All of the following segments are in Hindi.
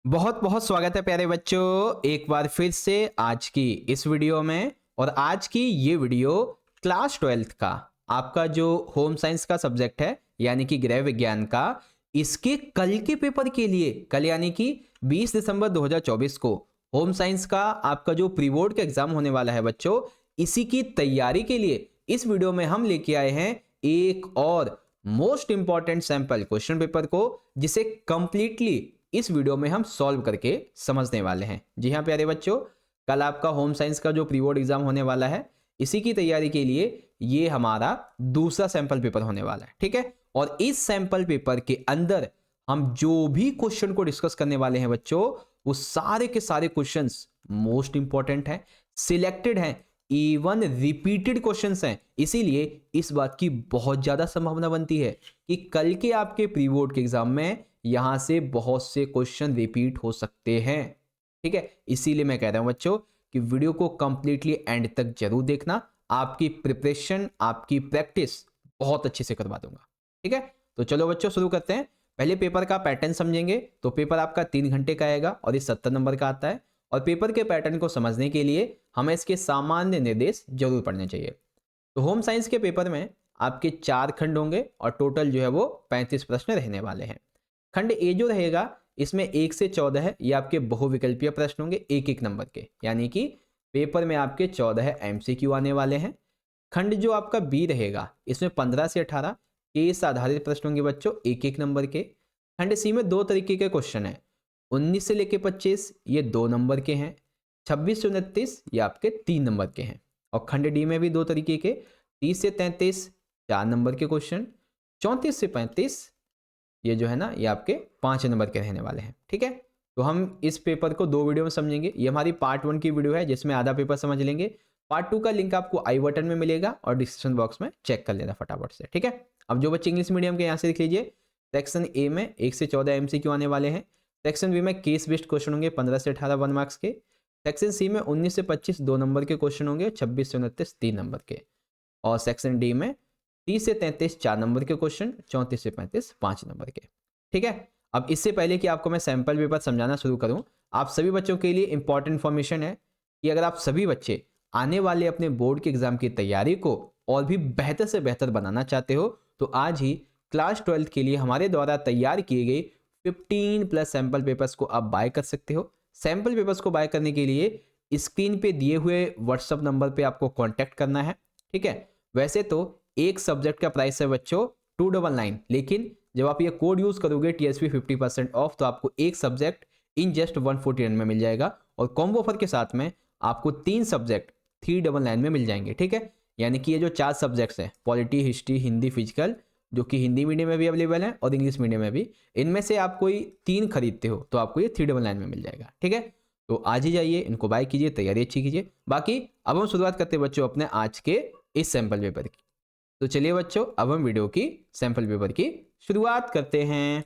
बहुत बहुत स्वागत है प्यारे बच्चों, एक बार फिर से आज की इस वीडियो में। और आज की ये वीडियो क्लास 12th का आपका जो होम साइंस का सब्जेक्ट है यानी कि गृह विज्ञान का, इसके कल के पेपर के लिए, कल यानी कि 20 दिसंबर 2024 को होम साइंस का आपका जो प्री बोर्ड का एग्जाम होने वाला है बच्चों, इसी की तैयारी के लिए इस वीडियो में हम लेके आए हैं एक और most important sample question paper को, जिसे कंप्लीटली इस वीडियो में हम सॉल्व करके समझने वाले हैं। जी हाँ प्यारे बच्चों, कल आपका होम साइंस का जो प्री बोर्ड एग्जाम होने वाला है, इसी की तैयारी के लिए ये हमारा दूसरा सैंपल पेपर होने वाला है, ठीक है। और इस सैंपल पेपर के अंदर हम जो भी क्वेश्चन को डिस्कस करने वाले हैं बच्चों, वो सारे के सारे क्वेश्चंस मोस्ट इंपॉर्टेंट हैं, सिलेक्टेड हैं, इवन रिपीटेड क्वेश्चंस हैं। इसीलिए इस बात की बहुत ज्यादा संभावना बनती है कि कल के आपके प्री बोर्ड के एग्जाम में यहां से बहुत से क्वेश्चन रिपीट हो सकते हैं, ठीक है। इसीलिए मैं कह रहा हूं बच्चों कि वीडियो को कंप्लीटली एंड तक जरूर देखना, आपकी प्रिपरेशन, आपकी प्रैक्टिस बहुत अच्छे से करवा दूंगा, ठीक है। तो चलो बच्चों शुरू करते हैं। पहले पेपर का पैटर्न समझेंगे। तो पेपर आपका 3 घंटे का आएगा और ये 70 नंबर का आता है। और पेपर के पैटर्न को समझने के लिए हमें इसके सामान्य निर्देश जरूर पढ़ने चाहिए। तो होम साइंस के पेपर में आपके 4 खंड होंगे और टोटल जो है वो 35 प्रश्न रहने वाले हैं। खंड ए जो रहेगा, इसमें 1 से 14 है, ये आपके बहुविकल्पीय प्रश्न होंगे एक एक नंबर के, यानी कि पेपर में आपके 14 एमसीक्यू आने वाले हैं। खंड जो आपका बी रहेगा, इसमें 15 से 18 केस आधारित प्रश्न होंगे बच्चों, एक एक नंबर के। खंड सी में दो तरीके के क्वेश्चन है, 19 से लेके 25 ये 2 नंबर के हैं, 26 से 29 ये आपके 3 नंबर के हैं। और खंड डी में भी दो तरीके के, 30 से 33 4 नंबर के क्वेश्चन, 34 से 35 ये जो है ना, ये आपके 5 नंबर के रहने वाले हैं, ठीक है। तो हम इस पेपर को 2 वीडियो में समझेंगे। ये हमारी पार्ट 1 की वीडियो है जिसमें आधा पेपर समझ लेंगे। पार्ट 2 का लिंक आपको आई बटन में मिलेगा और डिस्क्रिप्शन बॉक्स में चेक कर लेना फटाफट से, ठीक है। अब जो बच्चे इंग्लिश मीडियम के यहाँ से देख लीजिए, सेक्शन ए में 1 से 14 एमसीक्यू आने वाले हैं। सेक्शन बी में केस बेस्ड क्वेश्चन होंगे 15 से 18 1 मार्क्स के। सेक्शन सी में 19 से 25 2 नंबर के क्वेश्चन होंगे, 26 से 29 3 नंबर के। और सेक्शन डी में 30 से 33 4 नंबर के क्वेश्चन, 34 से 35 5 नंबर के, ठीक है। अब इससे पहले कि आपको मैं सैंपल पेपर समझाना शुरू करूं, आप सभी बच्चों के लिए इंपॉर्टेंट इन्फॉर्मेशन है कि अगर आप सभी बच्चे आने वाले अपने बोर्ड के एग्जाम की तैयारी को और भी बेहतर से बेहतर बनाना चाहते हो, तो आज ही क्लास 12th के लिए हमारे द्वारा तैयार किए गए 15+ सैंपल पेपर्स को आप बाय कर सकते हो। सैंपल पेपर्स को बाय करने के लिए स्क्रीन पे दिए हुए व्हाट्सअप नंबर पे आपको कॉन्टैक्ट करना है, ठीक है। वैसे तो एक सब्जेक्ट का प्राइस है बच्चों 299, लेकिन जब आप ये कोड यूज करोगे टीएसपी 50% ऑफ, तो आपको एक सब्जेक्ट इन जस्ट 149 में मिल जाएगा। और कॉम्बो ऑफर के साथ में आपको 3 सब्जेक्ट 399 में मिल जाएंगे, ठीक है। यानी कि ये जो 4 सब्जेक्ट्स हैं, पॉलिटी, हिस्ट्री, हिंदी, फिजिकल, जो कि हिंदी मीडियम में भी अवेलेबल है और इंग्लिश मीडियम में भी, इनमें से आप कोई 3 खरीदते हो तो आपको ये 399 में मिल जाएगा, ठीक है। तो आज ही जाइए, इनको बाय कीजिए, तैयारी अच्छी कीजिए। बाकी अब हम शुरुआत करते हैं बच्चों अपने आज के इस सैंपल पेपर की। तो चलिए बच्चों, अब हम वीडियो की सैंपल पेपर की शुरुआत करते हैं।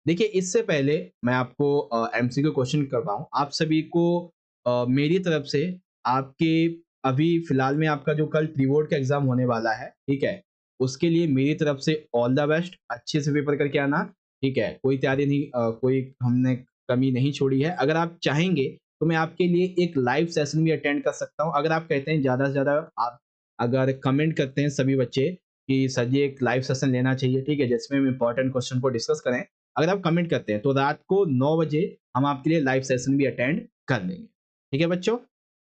देखिए, इससे पहले मैं आपको एमसीक्यू क्वेश्चन करवाऊं आप सभी को, मेरी तरफ से आपके अभी फिलहाल में आपका जो कल प्री बोर्ड का एग्जाम होने वाला है, ठीक है, उसके लिए मेरी तरफ से ऑल द बेस्ट। अच्छे से पेपर करके आना, ठीक है। कोई तैयारी नहीं, कोई हमने कमी नहीं छोड़ी है। अगर आप चाहेंगे तो मैं आपके लिए एक लाइव सेशन भी अटेंड कर सकता हूं। अगर आप कहते हैं ज्यादा से ज्यादा, आप अगर कमेंट करते हैं सभी बच्चे कि सर जी एक लाइव सेशन लेना चाहिए, ठीक है, जिसमें हम इंपॉर्टेंट क्वेश्चन को डिस्कस करें, अगर आप कमेंट करते हैं तो रात को 9 बजे हम आपके लिए लाइव सेशन भी अटेंड कर लेंगे, ठीक है बच्चों।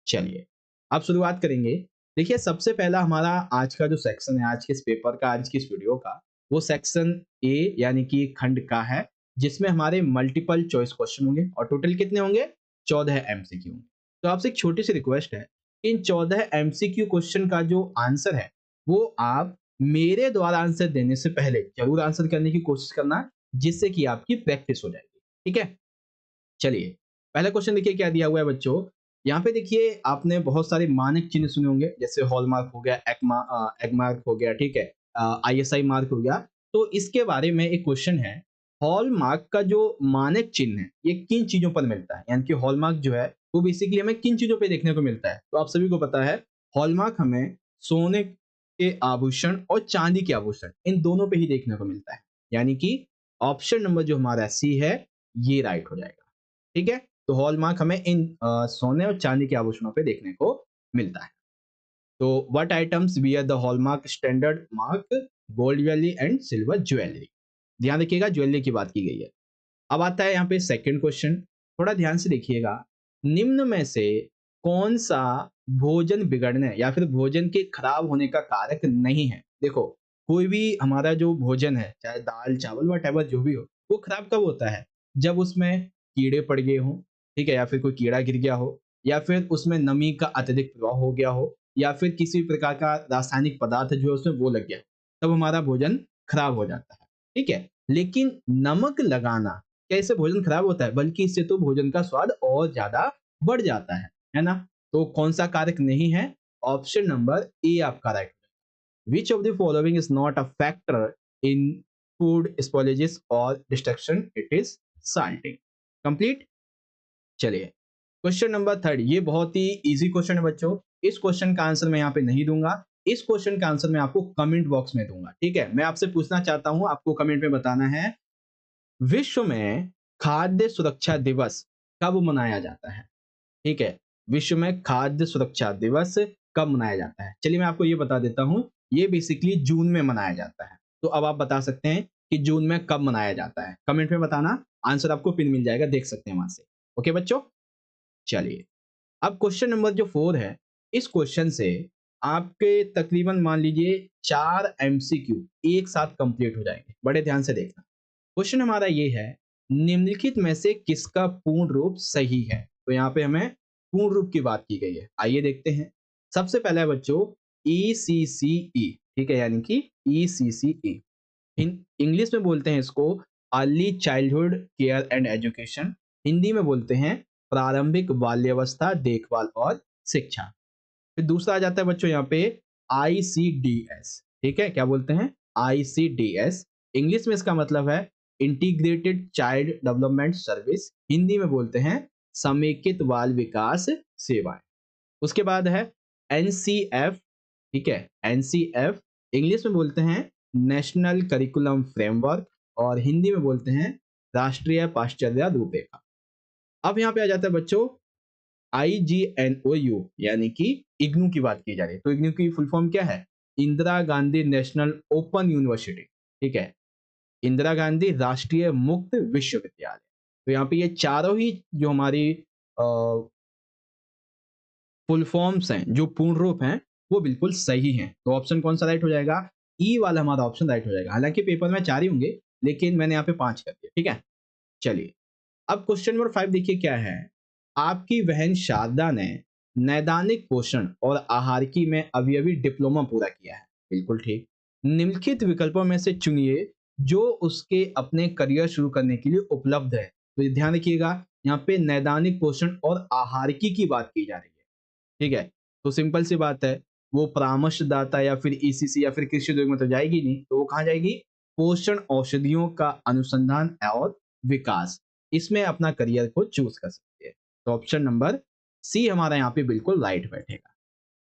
चलिए अब शुरुआत करेंगे। देखिए, सबसे पहला हमारा आज का जो सेक्शन है, आज के इस पेपर का, आज की इस वीडियो का, वो सेक्शन ए यानी कि खंड का है, जिसमें हमारे मल्टीपल चॉइस क्वेश्चन होंगे और टोटल कितने होंगे, 14 एमसीक्यू। तो आपसे एक छोटी सी रिक्वेस्ट है, इन 14 एमसीक्यू क्वेश्चन का जो आंसर है, वो आप मेरे द्वारा आंसर देने से पहले जरूर आंसर करने की कोशिश करना, जिससे कि आपकी प्रैक्टिस हो जाएगी, ठीक है। चलिए, पहला क्वेश्चन देखिए क्या दिया हुआ है बच्चों। यहाँ पे देखिए, आपने बहुत सारे मानक चिन्ह सुने होंगे, जैसे हॉलमार्क हो गया, एगमार्क हो गया, ठीक है, आईएसआई मार्क हो गया। तो इसके बारे में एक क्वेश्चन है, हॉलमार्क का जो मानक चिन्ह है, ये किन चीजों पर मिलता है, यानी कि हॉलमार्क जो है वो बेसिकली हमें किन चीजों पे देखने को मिलता है। तो आप सभी को पता है, हॉलमार्क हमें सोने के आभूषण और चांदी के आभूषण, इन दोनों पे ही देखने को मिलता है। यानी कि ऑप्शन नंबर जो हमारा सी है, ये राइट हो जाएगा। ठीक है, तो हॉलमार्क हमें इन सोने और चांदी के आभूषणों पे देखने को मिलता है। तो what items wear the hallmark standard mark gold jewellery and silver jewellery. ध्यान रखिएगा, ज्वेलरी की बात की गई है। अब आता है यहाँ पे सेकंड क्वेश्चन, थोड़ा ध्यान से देखिएगा। निम्न में से कौन सा भोजन बिगड़ने या फिर भोजन के खराब होने का कारक नहीं है। देखो, कोई भी हमारा जो भोजन है, चाहे दाल चावल वट जो भी हो, वो खराब कब होता है? जब उसमें कीड़े पड़ गए हों, ठीक है, या फिर कोई कीड़ा गिर गया हो, या फिर उसमें नमी का अत्यधिक प्रभाव हो गया हो, या फिर किसी भी प्रकार का रासायनिक पदार्थ जो है उसमें वो लग गया, तब हमारा भोजन खराब हो जाता है। ठीक है, लेकिन नमक लगाना क्या इससे भोजन खराब होता है? बल्कि इससे तो भोजन का स्वाद और ज्यादा बढ़ जाता है ना? तो कौन सा कारक नहीं है? ऑप्शन नंबर ए आपका right. Which of the following is not a factor in food spoilages और destruction? It is salting. Complete. चलिए, क्वेश्चन नंबर थर्ड, ये बहुत ही इजी क्वेश्चन है बच्चों। इस क्वेश्चन का आंसर मैं यहाँ पे नहीं दूंगा, इस क्वेश्चन का आंसर मैं आपको कमेंट बॉक्स में दूंगा। ठीक है, मैं आपसे पूछना चाहता हूं, आपको कमेंट में बताना है, विश्व में खाद्य सुरक्षा दिवस कब मनाया जाता है? ठीक है, विश्व में खाद्य सुरक्षा दिवस कब मनाया जाता है? चलिए मैं आपको ये बता देता हूँ, ये बेसिकली जून में मनाया जाता है। तो अब आप बता सकते हैं कि जून में कब मनाया जाता है, कमेंट में बताना, आंसर आपको पिन मिल जाएगा, देख सकते हैं वहां से। ओके बच्चों, चलिए अब क्वेश्चन नंबर जो 4 है, इस क्वेश्चन से आपके तकरीबन मान लीजिए 4 एमसीक्यू एक साथ कंप्लीट हो जाएंगे। बड़े ध्यान से देखना। क्वेश्चन हमारा ये है, निम्नलिखित में से किसका पूर्ण रूप सही है? तो यहाँ पे हमें पूर्ण रूप की बात की गई है, आइए देखते हैं। सबसे पहला है बच्चों ECCE, ठीक है, यानी कि ECCE इंग्लिश में बोलते हैं इसको early childhood care and education, Hindi में बोलते हैं प्रारंभिक बाल्यावस्था देखभाल और शिक्षा। फिर दूसरा आ जाता है बच्चों यहाँ पे ICDS, ठीक है, क्या बोलते हैं? ICDS, इंग्लिश में इसका मतलब है integrated child development service, Hindi में बोलते हैं समेकित बाल विकास सेवाएं। उसके बाद है NCF, ठीक है, NCF इंग्लिश में बोलते हैं नेशनल करिकुलम फ्रेमवर्क और हिंदी में बोलते हैं राष्ट्रीय पाश्चर्य रूपरेखा। अब यहाँ पे आ जाता है बच्चों IGNOU, यानी कि इग्नू की बात की जा रही है। तो इग्नू की फुल फॉर्म क्या है? Indira Gandhi national open university, ठीक है, इंदिरा गांधी राष्ट्रीय मुक्त विश्वविद्यालय। तो यहाँ पे ये चारों ही जो हमारी फुल फॉर्म्स हैं, जो पूर्ण रूप हैं, वो बिल्कुल सही हैं। तो ऑप्शन कौन सा राइट हो जाएगा? ई वाला हमारा ऑप्शन राइट हो जाएगा। हालांकि पेपर में 4 ही होंगे, लेकिन मैंने यहाँ पे 5 कर दिया। ठीक है, चलिए अब क्वेश्चन नंबर 5 देखिए क्या है। आपकी बहन शारदा ने नैदानिक पोषण और आहारिकी में अभी डिप्लोमा पूरा किया है। बिल्कुल ठीक। निम्नलिखित विकल्पों में से चुनिए जो उसके अपने करियर शुरू करने के लिए उपलब्ध है। तो ये ध्यान रखिएगा, यहाँ पे नैदानिक पोषण और आहारिकी की बात की जा रही है। ठीक है, तो सिंपल सी बात है, वो परामर्शदाता या फिर ECC या फिर कृषि उद्योग में तो जाएगी नहीं, तो वो कहाँ जाएगी? पोषण औषधियों का अनुसंधान और विकास, इसमें अपना करियर को चूज कर सकती है। तो ऑप्शन नंबर सी हमारा यहाँ पे बिल्कुल राइट बैठेगा।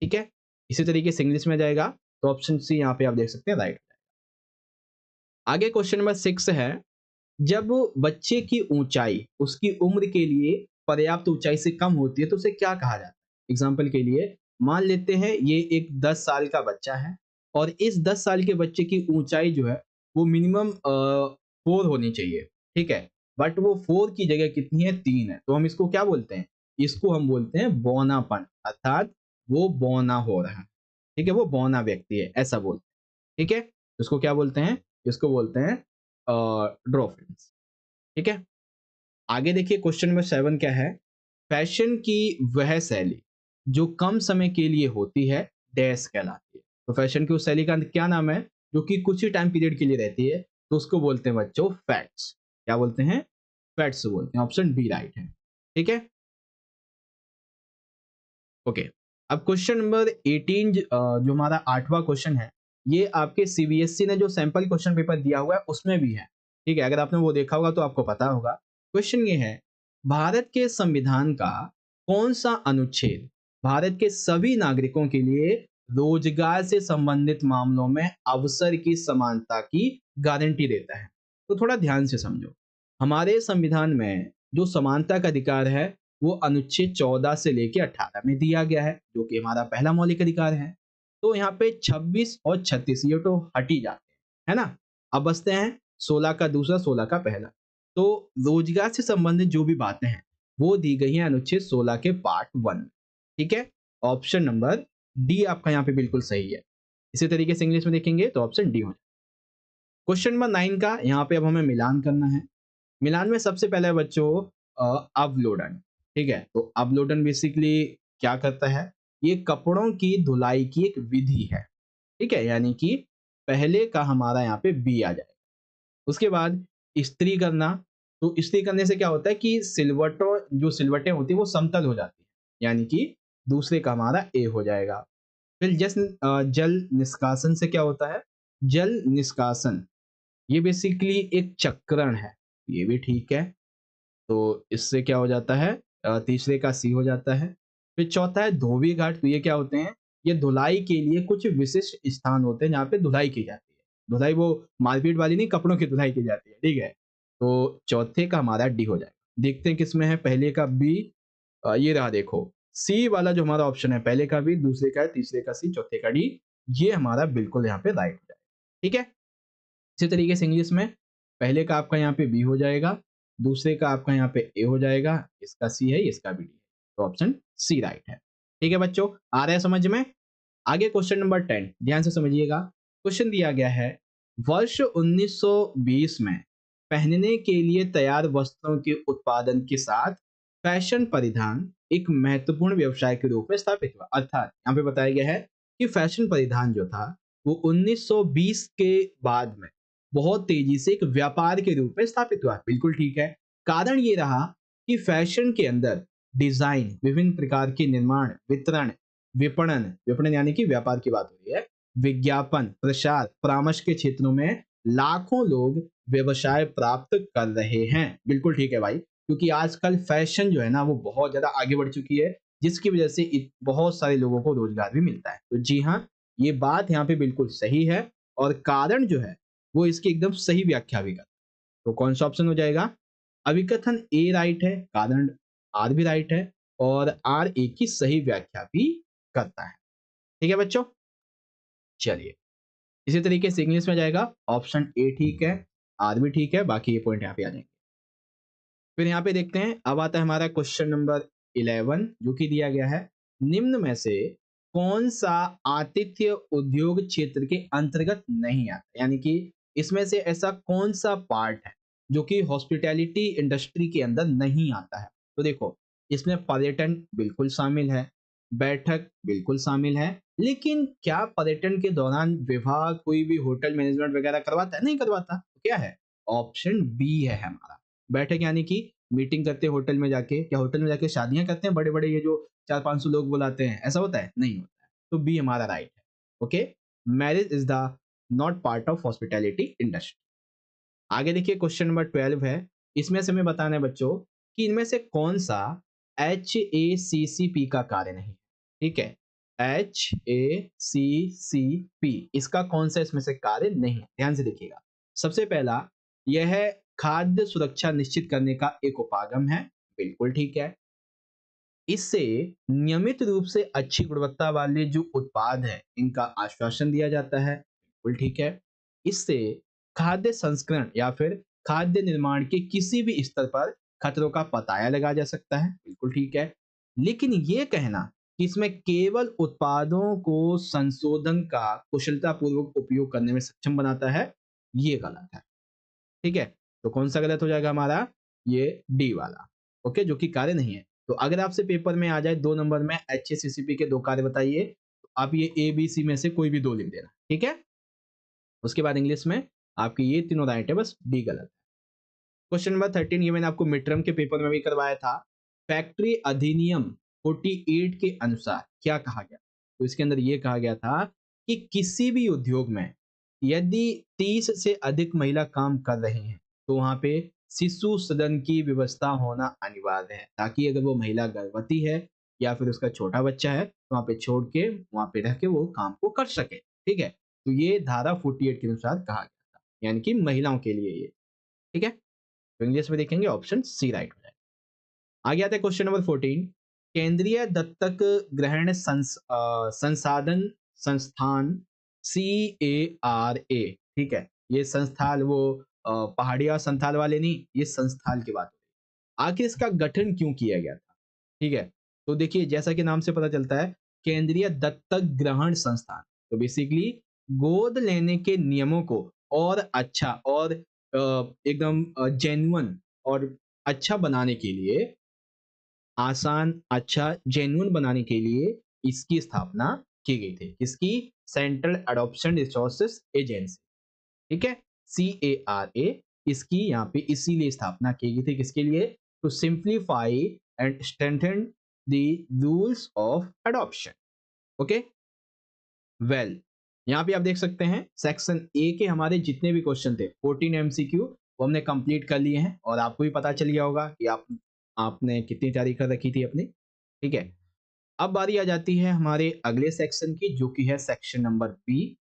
ठीक है, इसी तरीके से इंग्लिश में जाएगा तो ऑप्शन सी यहाँ पे आप देख सकते हैं राइट। आगे क्वेश्चन नंबर 6 है, जब बच्चे की ऊंचाई उसकी उम्र के लिए पर्याप्त ऊंचाई से कम होती है तो उसे क्या कहा जाता है? एग्जाम्पल के लिए मान लेते हैं ये एक 10 साल का बच्चा है और इस 10 साल के बच्चे की ऊंचाई जो है वो मिनिमम 4 होनी चाहिए। ठीक है, बट वो 4 की जगह कितनी है? 3 है। तो हम इसको क्या बोलते हैं? इसको हम बोलते हैं बौनापन, अर्थात वो बौना हो रहा है। ठीक है, वो बौना व्यक्ति है, ऐसा बोलते हैं। ठीक है, इसको क्या बोलते हैं? इसको बोलते हैं ड्रॉफिन्स। ठीक है, आगे देखिए क्वेश्चन नंबर 7 क्या है। फैशन की वह शैली जो कम समय के लिए होती है डैश कहलाती है। तो फैशन की उस शैली का क्या नाम है जो कि कुछ ही टाइम पीरियड के लिए रहती है? तो उसको बोलते हैं बच्चों फैट्स। क्या बोलते हैं? फैट्स बोलते हैं। ऑप्शन बी राइट है। ठीक है, ओके। अब क्वेश्चन नंबर 18 जो हमारा 8वां क्वेश्चन है, ये आपके CBSE ने जो सैंपल क्वेश्चन पेपर दिया हुआ है उसमें भी है। ठीक है, अगर आपने वो देखा होगा तो आपको पता होगा। क्वेश्चन ये है, भारत के संविधान का कौन सा अनुच्छेद भारत के सभी नागरिकों के लिए रोजगार से संबंधित मामलों में अवसर की समानता की गारंटी देता है? तो थोड़ा ध्यान से समझो। हमारे संविधान में जो समानता का अधिकार है वो अनुच्छेद 14 से लेके 18 में दिया गया है, जो कि हमारा पहला मौलिक अधिकार है। तो यहाँ पे 26 और 36 ये तो हट ही जाते हैं, है ना। अब बचते हैं 16 का दूसरा, 16 का पहला। तो रोजगार से संबंधित जो भी बातें हैं वो दी गई हैं अनुच्छेद 16 के पार्ट 1 में। ठीक है, ऑप्शन नंबर डी आपका यहाँ पे बिल्कुल सही है। इसी तरीके से इंग्लिश में देखेंगे तो ऑप्शन डी हो। क्वेश्चन नंबर 9 का यहाँ पे अब हमें मिलान करना है। मिलान में सबसे पहले बच्चों अवलोडन। ठीक है, तो अवलोडन बेसिकली क्या करता है, ये कपड़ों की धुलाई की एक विधि है। ठीक है, यानी कि पहले का हमारा यहाँ पे बी आ जाएगा। उसके बाद इस्त्री करना, तो इस्त्री करने से क्या होता है कि सिलवटों जो सिलवटें होती है वो समतल हो जाती है, यानी कि दूसरे का हमारा ए हो जाएगा। फिर जल निष्कासन से क्या होता है, जल निष्कासन ये बेसिकली एक चक्रण है, ये भी ठीक है। तो इससे क्या हो जाता है, तीसरे का सी हो जाता है। फिर चौथा है धोबी घाट, तो ये क्या होते हैं, ये धुलाई के लिए कुछ विशिष्ट स्थान होते हैं जहाँ पे धुलाई की जाती है। धुलाई वो मारपीट वाली नहीं, कपड़ों की धुलाई की जाती है। ठीक है, तो चौथे का हमारा डी हो जाएगा। देखते हैं किसमें है, पहले का बी, ये रहा देखो सी वाला जो हमारा ऑप्शन है, पहले का बी, दूसरे का तीसरे का सी, चौथे का डी, ये हमारा बिल्कुल यहाँ पे राइट हो जाएगा। ठीक है, इसी तरीके से इंग्लिश में पहले का आपका यहाँ पे बी हो जाएगा, दूसरे का आपका यहाँ पे ए हो जाएगा, इसका सी है, इसका भी डी है, तो ऑप्शन सी राइट है। ठीक है बच्चों, आ रहा है समझ में। आगे क्वेश्चन नंबर 10 ध्यान से समझिएगा। क्वेश्चन दिया गया है, वर्ष 1920 में पहनने के लिए तैयार वस्त्रों के उत्पादन के साथ फैशन परिधान एक महत्वपूर्ण व्यवसाय के रूप में स्थापित हुआ। अर्थात यहाँ पे बताया गया है कि फैशन परिधान जो था वो 1920 के बाद में बहुत तेजी से एक व्यापार के रूप में स्थापित हुआ। बिल्कुल ठीक है। कारण ये रहा कि फैशन के अंदर डिजाइन, विभिन्न प्रकार के निर्माण, वितरण, विपणन, विपणन यानी कि व्यापार की बात हो रही है, विज्ञापन, प्रचार, परामर्श के क्षेत्रों में लाखों लोग व्यवसाय प्राप्त कर रहे हैं। बिल्कुल ठीक है भाई, क्योंकि आजकल फैशन जो है ना वो बहुत ज्यादा आगे बढ़ चुकी है, जिसकी वजह से बहुत सारे लोगों को रोजगार भी मिलता है। तो जी हाँ, ये बात यहाँ पे बिल्कुल सही है, और कारण जो है वो इसकी एकदम सही व्याख्या भी करता है। तो कौन सा ऑप्शन हो जाएगा, अभिकथन ए राइट है, कारण आर भी राइट है, और आर ए की सही व्याख्या भी करता है। ठीक है बच्चों, चलिए इसी तरीके से इंग्लिश में जाएगा, ऑप्शन ए ठीक है, आर भी ठीक है, बाकी ये पॉइंट यहाँ पे आ जाएंगे। फिर यहाँ पे देखते हैं, अब आता है हमारा क्वेश्चन नंबर 11 जो कि दिया गया है, निम्न में से कौन सा आतिथ्य उद्योग क्षेत्र के अंतर्गत नहीं आता, यानी कि इसमें से ऐसा कौन सा पार्ट है जो कि हॉस्पिटैलिटी इंडस्ट्री के अंदर नहीं आता है। तो देखो, इसमें पर्यटन बिल्कुल शामिल है, बैठक बिल्कुल शामिल है, लेकिन क्या पर्यटन के दौरान विभाग कोई भी होटल मैनेजमेंट वगैरह करवाता है, नहीं करवाता। तो क्या है, ऑप्शन बी है हमारा। बैठक यानी कि मीटिंग करते हैं होटल में जाके, क्या होटल में जाके शादियां करते हैं बड़े बड़े, ये जो 400-500 लोग बुलाते हैं, ऐसा होता है, नहीं होता है। तो बी हमारा राइट है। Okay, marriage is the not part of hospitality industry. आगे देखिए क्वेश्चन नंबर 12 है, इसमें से हमें बताना है बच्चों कि इनमें से कौन सा HACCP का कार्य नहीं है। ठीक है, HACCP इसका कौन सा इसमें से कार्य नहीं है, ध्यान से देखिएगा। सबसे पहला यह है खाद्य सुरक्षा निश्चित करने का एक उपागम है, बिल्कुल ठीक है। इससे नियमित रूप से अच्छी गुणवत्ता वाले जो उत्पाद है इनका आश्वासन दिया जाता है, बिल्कुल ठीक है। इससे खाद्य संस्करण या फिर खाद्य निर्माण के किसी भी स्तर पर खतरों का पताया लगाया जा सकता है, बिल्कुल ठीक है। लेकिन ये कहना कि इसमें केवल उत्पादों को संशोधन का कुशलतापूर्वक उपयोग करने में सक्षम बनाता है, ये गलत है। ठीक है, तो कौन सा गलत हो जाएगा हमारा, ये डी वाला। ओके, जो कि कार्य नहीं है। तो अगर आपसे पेपर में आ जाए 2 नंबर में HACCP के 2 कार्य बताइए, तो आप ये ए बी सी में से कोई भी 2 लिख देना, ठीक है। उसके बाद इंग्लिश में आपकी ये तीनों राइट है, बस डी गलत है। क्वेश्चन नंबर 13 ये मैंने आपको मिड टर्म के पेपर में भी करवाया था। फैक्ट्री अधिनियम 48 के अनुसार क्या कहा गया, तो इसके अंदर ये कहा गया था कि किसी भी उद्योग में यदि 30 से अधिक महिला काम कर रही हैं तो वहां पे शिशु सदन की व्यवस्था होना अनिवार्य है, ताकि अगर वो महिला गर्भवती है या फिर उसका छोटा बच्चा है तो वहां पे छोड़ के वहां पे रह के वो काम को कर सके। ठीक है, तो ये धारा 48 के अनुसार कहा गया था, यानी कि महिलाओं के लिए ये। ठीक है, तो इंग्लिश में देखेंगे ऑप्शन सी राइट हो जाएगा। आगे आता है क्वेश्चन नंबर 14। केंद्रीय दत्तक ग्रहण संसाधन संस्थान CARA, ठीक है, ये संस्थान वो पहाड़िया संथाल वाले नहीं, ये संस्थान की बात हो रही है। आखिर इसका गठन क्यों किया गया था? ठीक है, तो देखिए जैसा कि नाम से पता चलता है केंद्रीय दत्तक ग्रहण संस्थान, तो बेसिकली गोद लेने के नियमों को और अच्छा और एकदम जेन्युइन और अच्छा बनाने के लिए, आसान, अच्छा, जेन्युइन बनाने के लिए इसकी स्थापना की गई थी। किसकी? सेंट्रल अडॉप्शन रिसोर्सेस एजेंसी, ठीक है, CARA, इसकी यहाँ पे इसीलिए स्थापना की गई थी। किसके लिए? To simplify and strengthen the rules of adoption. Okay, well, यहाँ पे आप देख सकते हैं सेक्शन ए के हमारे जितने भी क्वेश्चन थे 14 MCQ वो हमने कंप्लीट कर लिए हैं और आपको भी पता चल गया होगा कि आपने कितनी तैयारी कर रखी थी अपनी। ठीक है, अब बारी आ जाती है हमारे अगले सेक्शन की, जो कि है सेक्शन नंबर बी।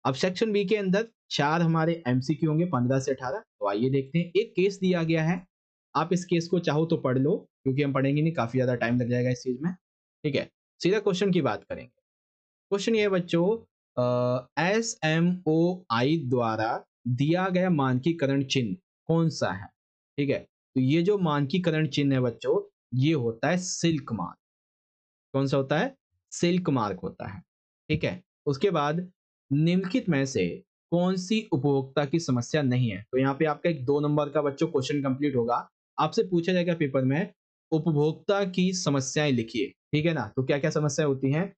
अब सेक्शन बी के अंदर 4 हमारे MCQ होंगे, 15 से 18। तो आइए देखते हैं। एक केस दिया गया है, आप इस केस को चाहो तो पढ़ लो, क्योंकि हम पढ़ेंगे नहीं, काफी ज्यादा टाइम लग जाएगा इस चीज में। ठीक है, सीधा क्वेश्चन की बात करेंगे। क्वेश्चन ये है बच्चों, SMOI द्वारा दिया गया मानकीकरण चिन्ह कौन सा है? ठीक है, तो ये जो मानकीकरण चिन्ह है बच्चों, ये होता है सिल्क मार्क। कौन सा होता है? सिल्क मार्क होता है। ठीक है, उसके बाद निम्नलिखित में से कौन सी उपभोक्ता की समस्या नहीं है? तो यहाँ पे आपका एक 2 नंबर का बच्चों क्वेश्चन कंप्लीट होगा। आपसे पूछा जाएगा पेपर में, उपभोक्ता की समस्याएं लिखिए। ठीक है ना, तो क्या क्या समस्या होती हैं?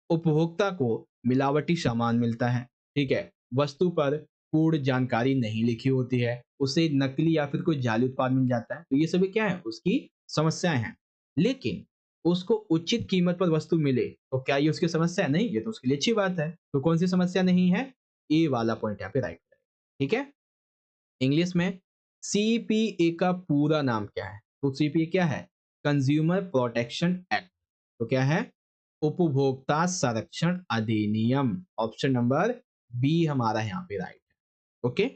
उपभोक्ता को मिलावटी सामान मिलता है, ठीक है, वस्तु पर पूर्ण जानकारी नहीं लिखी होती है, उसे नकली या फिर कोई जाली उत्पाद मिल जाता है, तो ये सभी क्या है? उसकी समस्याएं हैं। लेकिन उसको उचित कीमत पर वस्तु मिले तो क्या ये उसकी समस्या है? नहीं, ये तो उसके लिए अच्छी बात है। तो कौन सी समस्या नहीं है? ए वाला पॉइंट यहाँ पे राइट है। ठीक है, इंग्लिश में CPA का पूरा नाम क्या है? तो CPA क्या है? Consumer protection act. तो क्या है? उपभोक्ता संरक्षण अधिनियम। ऑप्शन नंबर बी हमारा यहाँ पे राइट है। ओके,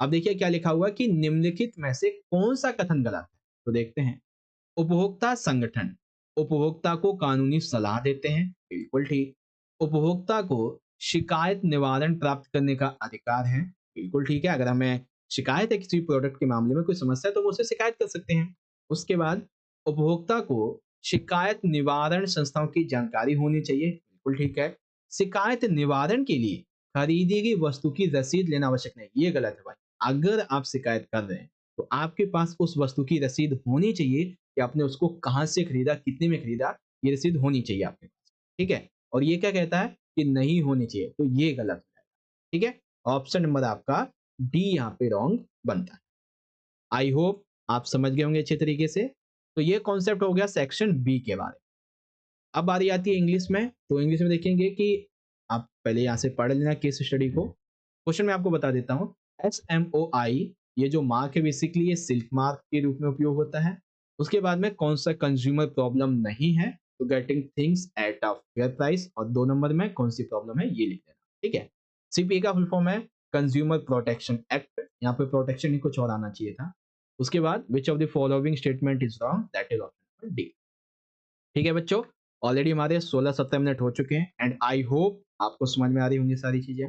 अब देखिए क्या लिखा हुआ है कि निम्नलिखित में से कौन सा कथन गलत है? तो देखते हैं। उपभोक्ता संगठन उपभोक्ता को कानूनी सलाह देते हैं, बिल्कुल ठीक। उपभोक्ता को शिकायत निवारण प्राप्त करने का अधिकार है, बिल्कुल ठीक है। अगर हमें शिकायत है किसी प्रोडक्ट के मामले में, कोई समस्या है, तो हम उससे शिकायत कर सकते हैं। उसके बाद उपभोक्ता को शिकायत निवारण संस्थाओं की जानकारी होनी चाहिए, बिल्कुल ठीक है। शिकायत निवारण के लिए खरीदी गई वस्तु की रसीद लेना आवश्यक नहीं, ये गलत है भाई। अगर आप शिकायत कर रहे हैं तो आपके पास उस वस्तु की रसीद होनी चाहिए कि आपने उसको कहाँ से खरीदा, कितने में खरीदा, ये रसीद होनी चाहिए आपके पास। ठीक है, और ये क्या कहता है कि नहीं होनी चाहिए, तो ये गलत हो जाएगा। ठीक है, ऑप्शन नंबर आपका डी यहाँ पे रॉन्ग बनता है। आई होप आप समझ गए होंगे अच्छे तरीके से। तो ये कॉन्सेप्ट हो गया सेक्शन बी के बारे में। अब बारी आती है इंग्लिश में। तो इंग्लिश में देखेंगे कि आप पहले यहाँ से पढ़ लेना केस स्टडी को। क्वेश्चन मैं आपको बता देता हूँ। SMOI, ये जो मार्क है बेसिकली ये सिल्क मार्क के रूप में उपयोग होता है। उसके बाद में कौन सा कंज्यूमर प्रॉब्लम नहीं है, तो getting things at a fair price, और 2 नंबर में कौन सी प्रॉब्लम है ये लिख देना। ठीक है, CPA का फुल फॉर्म है कंज्यूमर प्रोटेक्शन एक्ट। यहाँ पे प्रोटेक्शन ही कुछ और आना चाहिए था। उसके बाद विच of the following statement is wrong, that is option number D. ठीक है बच्चों, ऑलरेडी हमारे 16-17 मिनट हो चुके हैं एंड आई होप आपको समझ में आ रही होंगी सारी चीजें।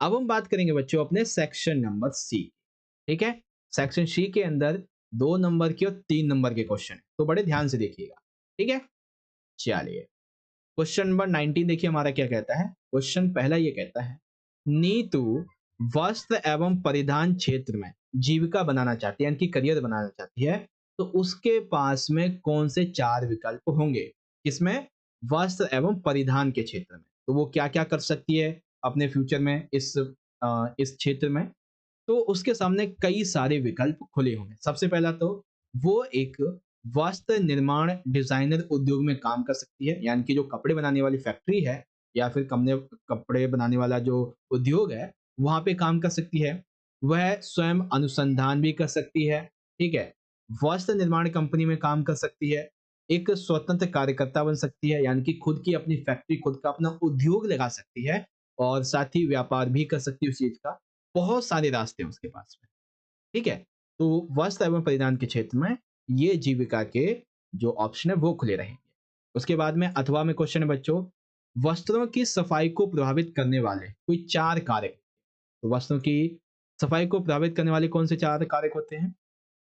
अब हम बात करेंगे बच्चों अपने सेक्शन नंबर सी। ठीक है, सेक्शन सी के अंदर 2 नंबर के और 3 नंबर के क्वेश्चन, तो बड़े ध्यान से देखिएगा। ठीक है, चलिए क्वेश्चन नंबर 19 देखिए हमारा क्या कहता है। क्वेश्चन पहला ये कहता है, नीतू वस्त्र एवं परिधान क्षेत्र में जीविका बनाना चाहती है, यानी कि करियर बनाना चाहती है, तो उसके पास में कौन से 4 विकल्प होंगे? किसमें? वस्त्र एवं परिधान के क्षेत्र में। तो वो क्या क्या कर सकती है अपने फ्यूचर में इस क्षेत्र में? तो उसके सामने कई सारे विकल्प खुले होंगे। सबसे पहला तो वो एक वस्त्र निर्माण डिजाइनर उद्योग में काम कर सकती है, यानी कि जो कपड़े बनाने वाली फैक्ट्री है या फिर कपड़े बनाने वाला जो उद्योग है वहां पे काम कर सकती है। वह स्वयं अनुसंधान भी कर सकती है। ठीक है, वस्त्र निर्माण कंपनी में काम कर सकती है। एक स्वतंत्र कार्यकर्ता बन सकती है, यानी कि खुद की अपनी फैक्ट्री, खुद का अपना उद्योग लगा सकती है, और साथ ही व्यापार भी कर सकती है उस चीज का। बहुत सारे रास्ते हैं उसके पास में। ठीक है, तो वस्त्र एवं परिधान के क्षेत्र में ये जीविका के जो ऑप्शन है वो खुले रहेंगे। उसके बाद में अथवा में क्वेश्चन है बच्चों, वस्त्रों की सफाई को प्रभावित करने वाले कोई 4 कारक। तो वस्त्रों की सफाई को प्रभावित करने वाले कौन से 4 कारक होते हैं?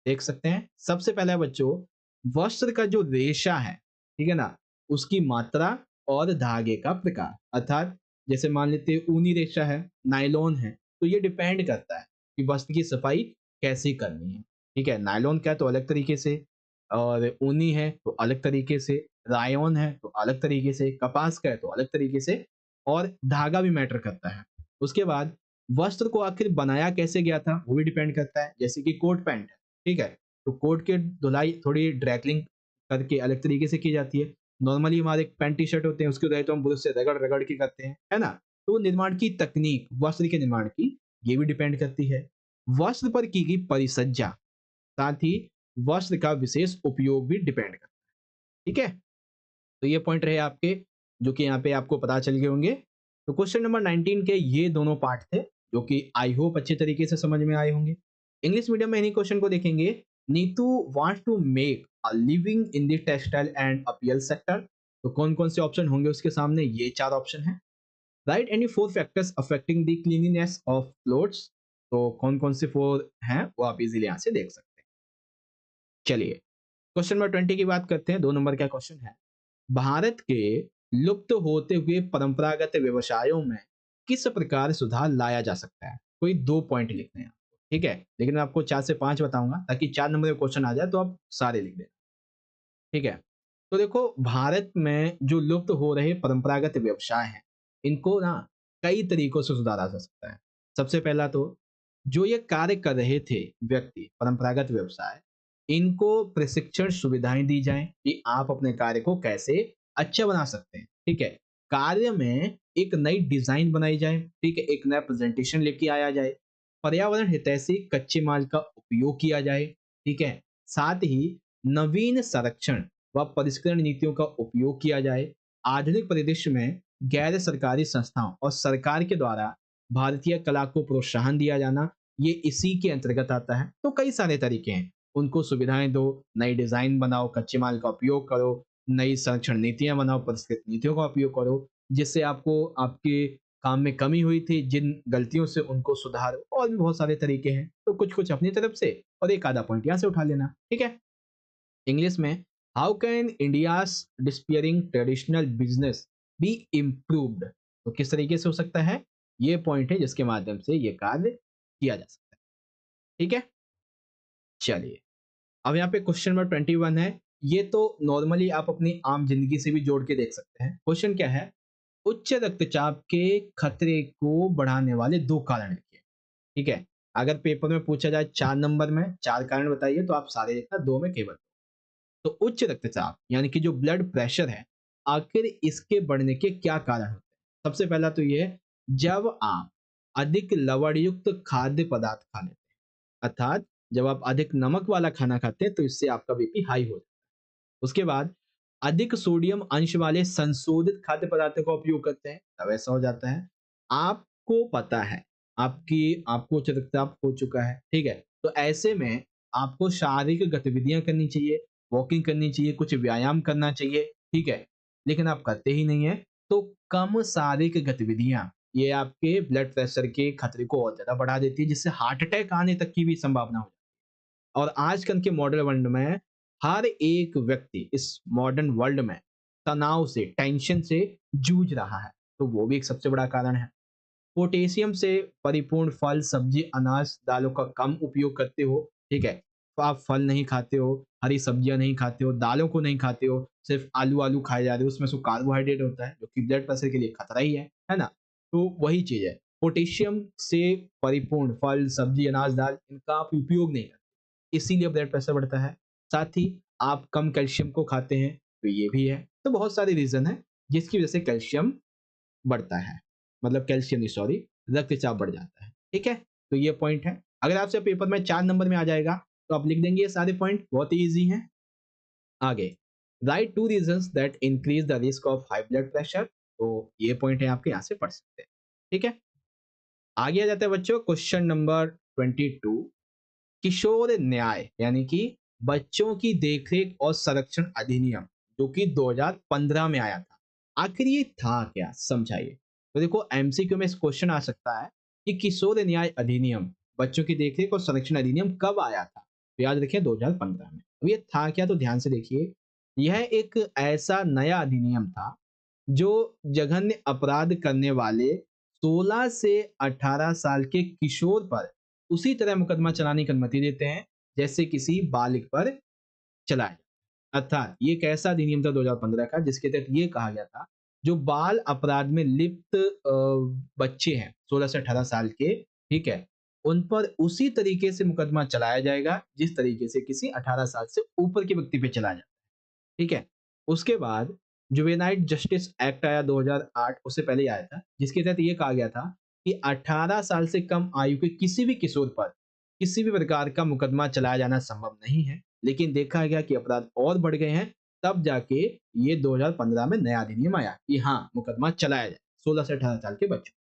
देख सकते हैं। सबसे पहला है बच्चों, वस्त्र का जो रेशा है, ठीक है ना, उसकी मात्रा और धागे का प्रकार। अर्थात जैसे मान लेते हैं ऊनी रेशा है, नायलॉन है, तो ये डिपेंड करता है कि वस्त्र की सफाई कैसे करनी है। ठीक है, नायलॉन का है तो अलग तरीके से, और ऊनी है तो अलग तरीके से, रायोन है तो अलग तरीके से, कपास का है तो अलग तरीके से, और धागा भी मैटर करता है। उसके बाद वस्त्र को आखिर बनाया कैसे गया था वो भी डिपेंड करता है। जैसे कि कोट पैंट है, ठीक है, तो कोट की धुलाई थोड़ी ड्रैगलिंग करके अलग तरीके से की जाती है। नॉर्मली हमारे पैंट टी शर्ट होते हैं, उसकी धुलाई तो हम ब्रश से रगड़ रगड़ के करते हैं, है ना। तो निर्माण की तकनीक, वस्त्र के निर्माण की, ये भी डिपेंड करती है। वस्त्र पर की गई परिसज्जा, साथ ही वस्त्र का विशेष उपयोग भी डिपेंड करता है। ठीक है, तो ये पॉइंट रहे आपके, जो कि यहाँ पे आपको पता चल गए होंगे। तो क्वेश्चन नंबर 19 के ये दोनों पार्ट थे, जो कि आई होप अच्छे तरीके से समझ में आए होंगे। इंग्लिश मीडियम में इन्हीं क्वेश्चन को देखेंगे। Neetu wants to make a living in the textile and appears sector. तो कौन कौन से ऑप्शन होंगे उसके सामने? ये 4 ऑप्शन है। Right any 4 factors affecting the cleanliness of clothes. तो कौन कौन से 4 हैं वो आप इजीली यहाँ से देख सकते हैं। चलिए, क्वेश्चन नंबर 20 की बात करते हैं। 2 नंबर का क्वेश्चन है, भारत के लुप्त होते हुए परंपरागत व्यवसायों में किस प्रकार सुधार लाया जा सकता है? कोई 2 पॉइंट लिखने हैं आपको, ठीक है, लेकिन मैं आपको 4 से 5 बताऊंगा ताकि 4 नंबर का क्वेश्चन आ जाए तो आप सारे लिख दें। ठीक है, तो देखो, भारत में जो लुप्त हो रहे परंपरागत व्यवसाय हैं, इनको ना कई तरीकों से सुधारा जा सकता है। सबसे पहला तो, जो ये कार्य कर रहे थे व्यक्ति, परंपरागत व्यवसाय, इनको प्रशिक्षण सुविधाएं दी जाएं कि आप अपने कार्य को कैसे अच्छा बना सकते हैं। ठीक है, कार्य में एक नई डिजाइन बनाई जाए, ठीक है, एक नया प्रेजेंटेशन लेके आया जाए, पर्यावरण हितैषी कच्चे माल का उपयोग किया जाए। ठीक है, साथ ही नवीन संरक्षण व परिष्करण नीतियों का उपयोग किया जाए। आधुनिक परिदृश्य में गैर सरकारी संस्थाओं और सरकार के द्वारा भारतीय कला को प्रोत्साहन दिया जाना, ये इसी के अंतर्गत आता है। तो कई सारे तरीके हैं, उनको सुविधाएं दो, नई डिजाइन बनाओ, कच्चे माल का उपयोग करो, नई संरक्षण नीतियां बनाओ, परिष्कृत नीतियों का उपयोग करो, जिससे आपको आपके काम में कमी हुई थी, जिन गलतियों से उनको सुधारो। और भी बहुत सारे तरीके हैं, तो कुछ कुछ अपनी तरफ से और एक आधा पॉइंट यहाँ से उठा लेना। ठीक है, इंग्लिश में, how can India's disappearing traditional business be improved. तो किस तरीके से हो सकता है? ये पॉइंट है जिसके माध्यम से ये कार्य किया जा सकता है। ठीक है, चलिए, अब यहाँ पे क्वेश्चन नंबर 21 है। ये तो नॉर्मली आप अपनी आम जिंदगी से भी जोड़ के देख सकते हैं। क्वेश्चन क्या है? उच्च रक्तचाप के खतरे को बढ़ाने वाले 2 कारण लिखिए। ठीक है, अगर पेपर में पूछा जाए 4 नंबर में 4 कारण बताइए, तो आप सारे लिखना, 2 में केवल। तो उच्च रक्तचाप यानी कि जो ब्लड प्रेशर है, आखिर इसके बढ़ने के क्या कारण होते हैं? सबसे पहला तो ये है, जब आप अधिक लवण युक्त खाद्य पदार्थ खा लेते हैं, अर्थात जब आप अधिक नमक वाला खाना खाते हैं तो इससे आपका बीपी हाई हो जाता है। उसके बाद अधिक सोडियम अंश वाले संशोधित खाद्य पदार्थों का उपयोग करते हैं, तब ऐसा हो जाता है। आपको पता है आपको उच्च रक्तचाप हो चुका है, ठीक है, तो ऐसे में आपको शारीरिक गतिविधियां करनी चाहिए, वॉकिंग करनी चाहिए, कुछ व्यायाम करना चाहिए, ठीक है, लेकिन आप करते ही नहीं है। तो कम शारीरिक गतिविधियां, ये आपके ब्लड प्रेशर के खतरे को और ज्यादा बढ़ा देती है, जिससे हार्ट अटैक आने तक की भी संभावना हो जाती है। और आजकल के मॉडर्न वर्ल्ड में हर एक व्यक्ति इस मॉडर्न वर्ल्ड में तनाव से, टेंशन से जूझ रहा है, तो वो भी एक सबसे बड़ा कारण है। पोटेशियम से परिपूर्ण फल, सब्जी, अनाज, दालों का कम उपयोग करते हो, ठीक है, तो आप फल नहीं खाते हो, हरी सब्जियां नहीं खाते हो, दालों को नहीं खाते हो, सिर्फ आलू आलू खाए जा रहे हो, उसमें से कार्बोहाइड्रेट होता है जो कि ब्लड प्रेशर के लिए खतरा ही है ना। तो वही चीज है, पोटेशियम से परिपूर्ण फल, सब्जी, अनाज, दाल, इनका आप उपयोग नहीं करते, इसीलिए ब्लड प्रेशर बढ़ता है। साथ ही आप कम कैल्शियम को खाते हैं, तो ये भी है। तो बहुत सारे रीजन है जिसकी वजह से कैल्शियम बढ़ता है, मतलब कैल्शियम नहीं, सॉरी, रक्तचाप बढ़ जाता है। ठीक है, तो ये पॉइंट है। अगर आपसे पेपर में 4 नंबर में आ जाएगा तो आप लिख देंगे ये सारे पॉइंट, बहुत ही ईजी हैं। आगे, right 2 reasons that increase the risk of high blood pressure. तो ये पॉइंट है आपके, यहाँ से पढ़ सकते हैं। ठीक है, आगे आ जाता है बच्चों क्वेश्चन नंबर 22। किशोर न्याय यानी कि बच्चों की देखरेख और संरक्षण अधिनियम जो कि 2015 में आया था। आखिर ये था क्या, समझाइए। तो देखो एमसीक्यू में इस क्वेश्चन आ सकता है कि किशोर न्याय अधिनियम, बच्चों की देखरेख और संरक्षण अधिनियम कब आया था। तो याद रखिए 2015 में। अब ये था क्या, तो ध्यान से देखिए। यह एक ऐसा नया अधिनियम था जो जघन्य अपराध करने वाले 16 से 18 साल के किशोर पर उसी तरह मुकदमा चलाने की अनुमति देते हैं जैसे किसी बालिग पर चलाया जाए। अर्थात ये एक ऐसा अधिनियम था 2015 का जिसके तहत ये कहा गया था जो बाल अपराध में लिप्त बच्चे हैं 16 से 18 साल के, ठीक है, उन पर उसी तरीके से मुकदमा चलाया जाएगा जिस तरीके से किसी 18 साल से ऊपर के व्यक्ति पे चलाया जाता है। ठीक है। उसके बाद जुवेनाइल जस्टिस एक्ट आया 2008, उससे पहले ही आया था, जिसके तहत ये कहा गया था कि 18 साल से कम आयु के किसी भी किशोर पर किसी भी प्रकार का मुकदमा चलाया जाना संभव नहीं है। लेकिन देखा गया कि अपराध और बढ़ गए हैं, तब जाके ये 2015 में नया अधिनियम आया कि हाँ, मुकदमा चलाया जाए 16 से 18 साल के बच्चों।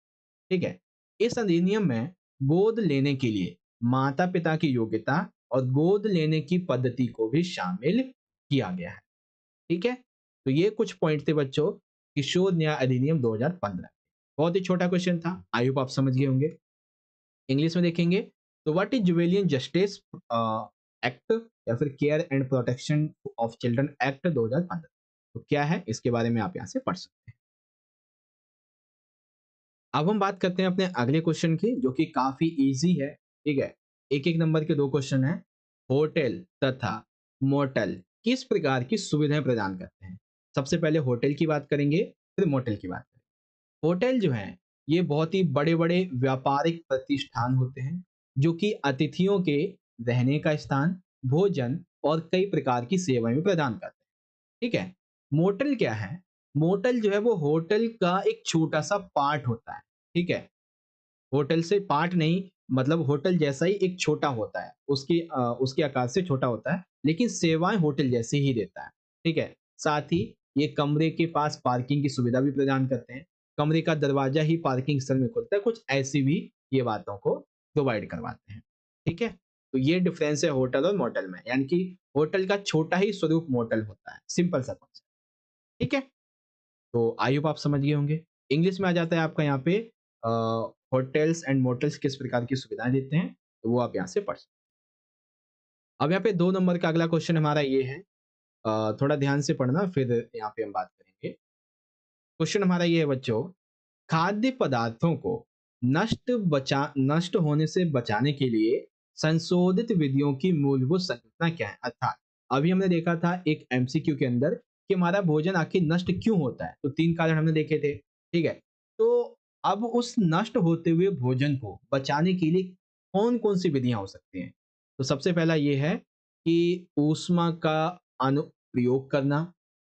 ठीक है। इस अधिनियम में गोद लेने के लिए माता पिता की योग्यता और गोद लेने की पद्धति को भी शामिल किया गया है। ठीक है। तो ये कुछ पॉइंट थे बच्चों किशोर न्याय अधिनियम 2015। बहुत ही छोटा क्वेश्चन था, आई होप आप समझ गए होंगे। इंग्लिश में देखेंगे तो व्हाट इज जुवेलियन जस्टिस एक्ट या फिर care and protection of children act 2015। तो क्या है इसके बारे में आप यहाँ से पढ़ सकते हैं। अब हम बात करते हैं अपने अगले क्वेश्चन की जो कि काफी इजी है। ठीक है। एक एक नंबर के दो क्वेश्चन है। होटल तथा मोटल किस प्रकार की सुविधाएं प्रदान करते हैं। सबसे पहले होटल की बात करेंगे, फिर मोटल की बात करेंगे। होटल जो है ये बहुत ही बड़े बड़े व्यापारिक प्रतिष्ठान होते हैं जो कि अतिथियों के रहने का स्थान, भोजन और कई प्रकार की सेवाएं भी प्रदान करते हैं। ठीक है। मोटल क्या है, मोटल जो है वो होटल का एक छोटा सा पार्ट होता है। ठीक है। होटल से पार्ट नहीं, मतलब होटल जैसा ही एक छोटा होता है, उसके आकार से छोटा होता है लेकिन सेवाएं होटल जैसी ही देता है। ठीक है। साथ ही ये कमरे के पास पार्किंग की सुविधा भी प्रदान करते हैं, कमरे का दरवाजा ही पार्किंग स्थल में खुलता है, कुछ ऐसी भी ये बातों को प्रोवाइड करवाते हैं। ठीक है। तो ये डिफरेंस है होटल और मोटल में, यानी कि होटल का छोटा ही स्वरूप मोटल होता है, सिंपल सा कॉन्सेप्ट। ठीक है। तो आई होप आप समझ गए होंगे। इंग्लिश में आ जाता है आपका यहाँ पे होटल्स एंड मोटल्स किस प्रकार की सुविधाएं देते हैं, तो वो आप यहाँ से पढ़ सकते हैं। अब यहाँ पे 2 नंबर का अगला क्वेश्चन हमारा ये है, थोड़ा ध्यान से पढ़ना फिर यहाँ पे हम बात करेंगे। क्वेश्चन हमारा ये है बच्चों, खाद्य पदार्थों को नष्ट होने से बचाने के लिए संशोधित विधियों की मूलभूत संकल्पना क्या है। अर्थात अभी हमने देखा था एक एमसीक्यू के अंदर कि हमारा भोजन आखिर नष्ट क्यों होता है, तो 3 कारण हमने देखे थे। ठीक है। तो अब उस नष्ट होते हुए भोजन को बचाने के लिए कौन कौन सी विधियां हो सकती हैं। तो सबसे पहला ये है कि ऊष्मा का अनुप्रयोग करना।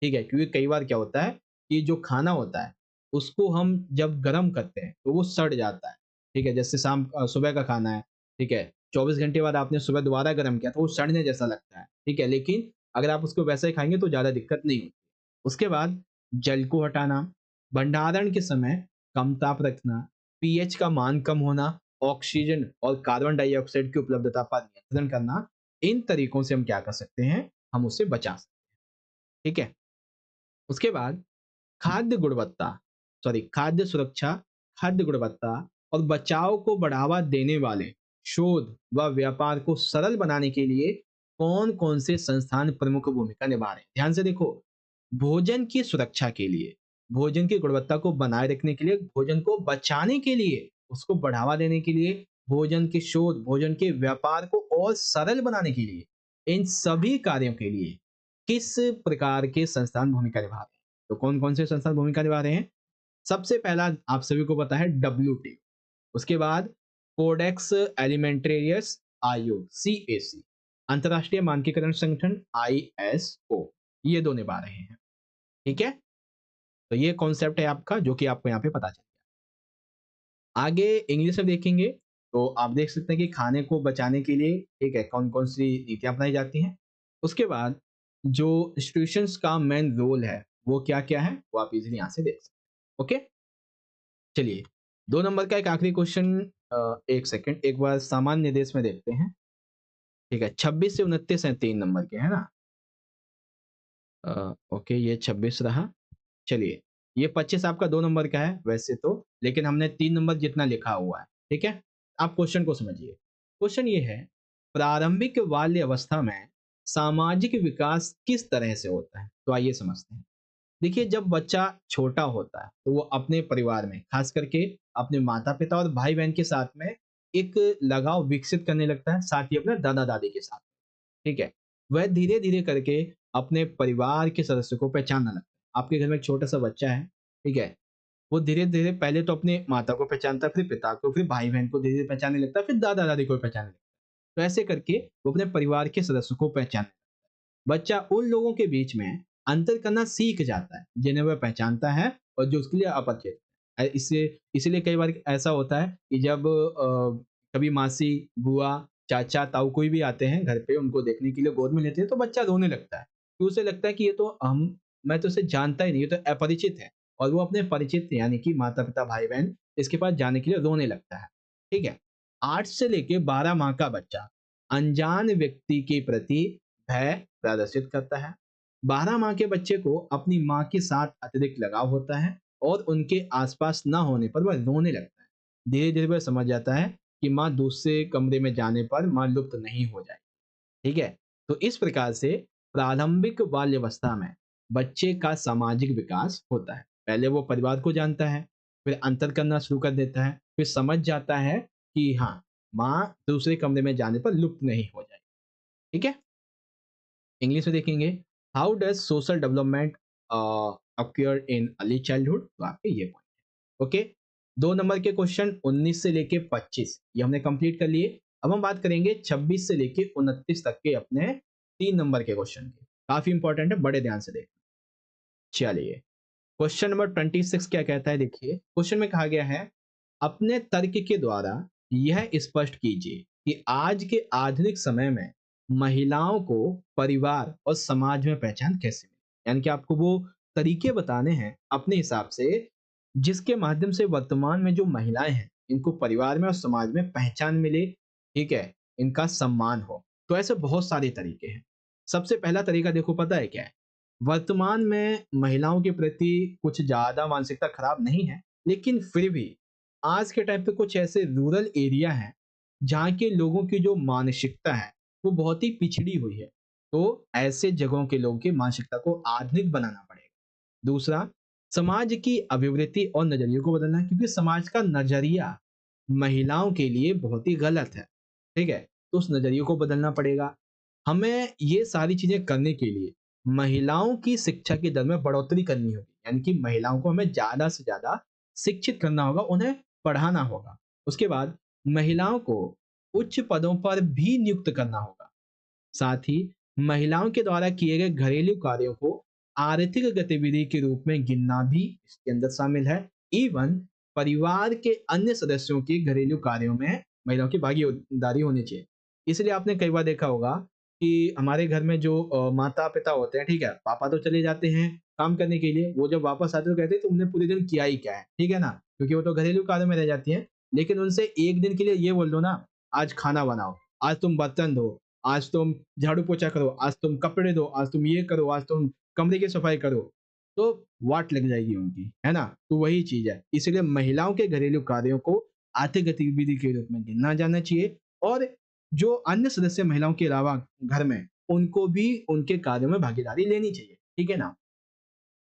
ठीक है, क्योंकि कई बार क्या होता है कि जो खाना होता है उसको हम जब गर्म करते हैं तो वो सड़ जाता है। ठीक है, जैसे सुबह का खाना है, ठीक है, 24 घंटे बाद आपने सुबह दोबारा गर्म किया तो वो सड़ने जैसा लगता है। ठीक है, लेकिन अगर आप उसको वैसे ही खाएंगे तो ज़्यादा दिक्कत नहीं होती। उसके बाद जल को हटाना, भंडारण के समय कम ताप रखना, पीएच का मान कम होना, ऑक्सीजन और कार्बन डाइऑक्साइड की उपलब्धता पर नियंत्रण करना, इन तरीकों से हम क्या कर सकते हैं, हम उससे बचा सकते हैं। ठीक है। उसके बाद खाद्य गुणवत्ता, खाद्य सुरक्षा, खाद्य गुणवत्ता और बचाव को बढ़ावा देने वाले शोध व व्यापार को सरल बनाने के लिए कौन कौन से संस्थान प्रमुख भूमिका निभा रहे हैं। ध्यान से देखो, भोजन की सुरक्षा के लिए, भोजन की गुणवत्ता को बनाए रखने के लिए, भोजन को बचाने के लिए, उसको बढ़ावा देने के लिए, भोजन के शोध, भोजन के व्यापार को और सरल बनाने के लिए, इन सभी कार्यों के लिए किस प्रकार के संस्थान भूमिका निभा रहे हैं। तो कौन कौन से संस्थान भूमिका निभा रहे हैं। सबसे पहला आप सभी को पता है WTO, उसके बाद कोडेक्स एलिमेंट्रेरियस आयोग CAC, अंतरराष्ट्रीय मानकीकरण संगठन ISO, ये दो निभा रहे हैं। ठीक है। तो ये कॉन्सेप्ट है आपका जो कि आपको यहाँ पे पता चल गया। आगे इंग्लिश में देखेंगे तो आप देख सकते हैं कि खाने को बचाने के लिए ठीक है कौन कौन सी नीतियां अपनाई जाती हैं। उसके बाद जो इंस्टीट्यूशंस का मेन रोल है वो क्या क्या है, वो आप इजीली यहाँ से देख सकते हैं। ओके, चलिए 2 नंबर का एक आखिरी क्वेश्चन, एक सेकंड, एक बार सामान्य निर्देश में देखते हैं। ठीक है, 26 से 29 हैं 3 नंबर के, है ना? ओके, ये 26 रहा। चलिए, ये 25 आपका 2 नंबर का है वैसे तो, लेकिन हमने 3 नंबर जितना लिखा हुआ है, ठीक है? आप क्वेश्चन को समझिए। क्वेश्चन ये है, प्रारंभिक बाल्य अवस्था में सामाजिक विकास किस तरह से होता है? तो आइए समझते हैं। देखिए, जब बच्चा छोटा होता है, तो वो अपने परिवार में, खास करके अपने माता-पिता और भाई-बहन के साथ में एक लगाव विकसित करने लगता है, साथ ही अपने दादा-दादी के साथ। ठीक है? वह धीरे-धीरे करके अपने परिवार के सदस्यों को पहचानना लगता है। आपके घर में एक छोटा-सा बच्चा है, ठीक है? वो धीरे-धीरे पहले तो अपने माता को पहचानता है, फिर पिता को, फिर भाई-बहन को धीरे-धीरे पहचानने लगता है, फिर दादा-दादी को भी पहचानने लगता है। तो ऐसे करके वो अपने परिवार के सदस्यों को पहचानने लगता है। बच्चा उन लोगों के बीच में अंतर करना सीख जाता है, जिन्हें वह पहचानता है और जो उसके लिए अपरिचित है। इससे इसीलिए कई बार ऐसा होता है कि जब कभी मासी, बुआ, चाचा, ताऊ कोई भी आते हैं घर पे उनको देखने के लिए गोद में लेते हैं तो बच्चा रोने लगता है। तो उसे लगता है कि ये तो हम मैं तो इसे जानता ही नहीं, ये तो अपरिचित है और वो अपने परिचित यानी कि माता-पिता, भाई-बहन इसके पास जाने के लिए रोने लगता है। ठीक है? 8 से लेके 12 माह का बच्चा अनजान व्यक्ति के प्रति भय प्रदर्शित करता है। 12 माह के बच्चे को अपनी माँ के साथ अतिरिक्त लगाव होता है और उनके आसपास ना होने पर वह रोने लगता है। धीरे-धीरे वह समझ जाता है कि माँ दूसरे कमरे में जाने पर माँ लुप्त नहीं हो जाएगी। ठीक है? तो इस प्रकार से प्रारंभिक बाल्यावस्था में बच्चे का सामाजिक विकास होता है। पहले वो परिवार को जानता है, फिर अंतर करना शुरू कर देता है, फिर समझ जाता है कि हाँ, माँ दूसरे कमरे में जाने पर लुप्त नहीं हो जाएगी। ठीक है? इंग्लिश में देखेंगे, how does social development अक्यर in early childhood? तो आपके ये पॉइंट। ओके, 2 नंबर के क्वेश्चन 19 से लेके 25 ये हमने कंप्लीट कर लिए। अब हम बात करेंगे 26 से लेके 29 तक के अपने 3 नंबर के क्वेश्चन की। काफ़ी इंपॉर्टेंट है, बड़े ध्यान से देखना। चलिए, क्वेश्चन नंबर 26 क्या कहता है देखिए, क्वेश्चन में कहा गया है, अपने तर्क के द्वारा यह स्पष्ट कीजिए कि आज के आधुनिक समय में महिलाओं को परिवार और समाज में पहचान कैसे मिले। यानी कि आपको वो तरीके बताने हैं अपने हिसाब से जिसके माध्यम से वर्तमान में जो महिलाएं हैं इनको परिवार में और समाज में पहचान मिले, ठीक है, इनका सम्मान हो। तो ऐसे बहुत सारे तरीके हैं। सबसे पहला तरीका देखो पता है क्या है? वर्तमान में महिलाओं के प्रति कुछ ज़्यादा मानसिकता खराब नहीं है, लेकिन फिर भी आज के टाइम पे कुछ ऐसे रूरल एरिया हैं, जहाँ के लोगों की जो मानसिकता है, वो बहुत ही पिछड़ी हुई है। तो ऐसे जगहों के लोगों की मानसिकता को आधुनिक बनाना पड़ेगा। दूसरा, समाज की अभिवृत्ति और नज़रियों को बदलना है क्योंकि समाज का नज़रिया महिलाओं के लिए बहुत ही गलत है। ठीक है? तो उस नज़रिए को बदलना पड़ेगा। हमें ये सारी चीज़ें करने के लिए महिलाओं की शिक्षा की दर में बढ़ोतरी करनी होगी। यानी कि महिलाओं को हमें ज़्यादा से ज़्यादा शिक्षित करना होगा, उन्हें पढ़ाना होगा। उसके बाद महिलाओं को उच्च पदों पर भी नियुक्त करना होगा। साथ ही महिलाओं के द्वारा किए गए घरेलू कार्यों को आर्थिक गतिविधि के रूप में गिनना भी इसके अंदर शामिल है। इवन परिवार के अन्य सदस्यों के घरेलू कार्यों में महिलाओं की भागीदारी होनी चाहिए। इसलिए आपने कई बार देखा होगा कि हमारे घर में जो माता पिता होते हैं, ठीक है, पापा तो चले जाते हैं काम करने के लिए, वो जब वापस आते तो कहते हैं तुमने पूरे दिन किया ही क्या है, ठीक है ना, क्योंकि वो तो घरेलू कार्यों में रह जाती हैं। लेकिन उनसे एक दिन के लिए ये बोल दो ना, आज खाना बनाओ, आज तुम बर्तन धो, आज तुम झाड़ू पोछा करो, आज तुम कपड़े धो, आज तुम ये करो, आज तुम कमरे की सफाई करो, तो वाट लग जाएगी उनकी, है ना? तो वही चीज़ है। इसलिए महिलाओं के घरेलू कार्यों को आर्थिक गतिविधि के रूप में गिना जाना चाहिए और जो अन्य सदस्य महिलाओं के अलावा घर में, उनको भी उनके कार्यों में भागीदारी लेनी चाहिए, ठीक है ना?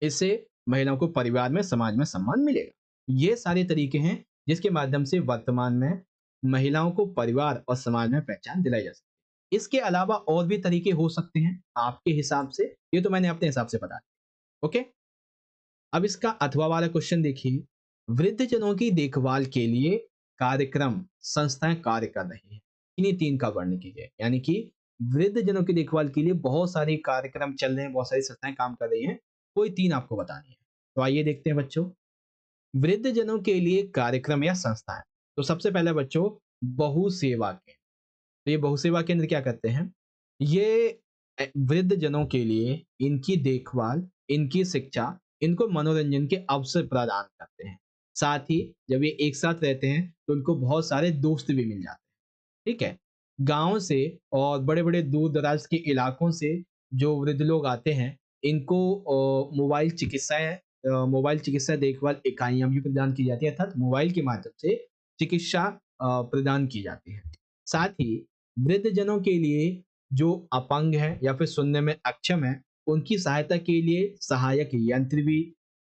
इससे महिलाओं को परिवार में, समाज में सम्मान मिलेगा। ये सारे तरीके हैं जिसके माध्यम से वर्तमान में महिलाओं को परिवार और समाज में पहचान दिलाई जा सकती है। इसके अलावा और भी तरीके हो सकते हैं आपके हिसाब से, ये तो मैंने अपने हिसाब से बता दिया। ओके? अब इसका अथवा वाला क्वेश्चन देखिए, वृद्धजनों की देखभाल के लिए कार्यक्रम, संस्थाएं कार्य कर रही हैं। इन्हीं 3 का वर्णन कीजिए। यानी कि वृद्धजनों की देखभाल के लिए बहुत सारे कार्यक्रम चल रहे हैं, बहुत सारी संस्थाएं काम कर रही हैं। कोई 3 आपको बतानी है। तो आइए देखते हैं बच्चों। वृद्धजनों के लिए कार्यक्रम या संस्थाएं। तो सबसे पहले बच्चों, बहु सेवा केंद्र। तो ये बहु सेवा केंद्र क्या करते हैं? ये वृद्धजनों के लिए इनकी देखभाल, इनकी शिक्षा, इनको मनोरंजन के अवसर प्रदान करते हैं। साथ ही जब ये एक साथ रहते हैं तो उनको बहुत सारे दोस्त भी मिल जाते हैं। ठीक है? गाँव से और बड़े-बड़े दूर-दराज के इलाकों से जो वृद्ध लोग आते हैं, इनको मोबाइल चिकित्सा देखभाल इकाइयाँ भी प्रदान की जाती है, अर्थात मोबाइल के माध्यम से चिकित्सा प्रदान की जाती है। साथ ही वृद्धजनों के लिए जो अपंग हैं या फिर सुनने में अक्षम हैं, उनकी सहायता के लिए सहायक यंत्र भी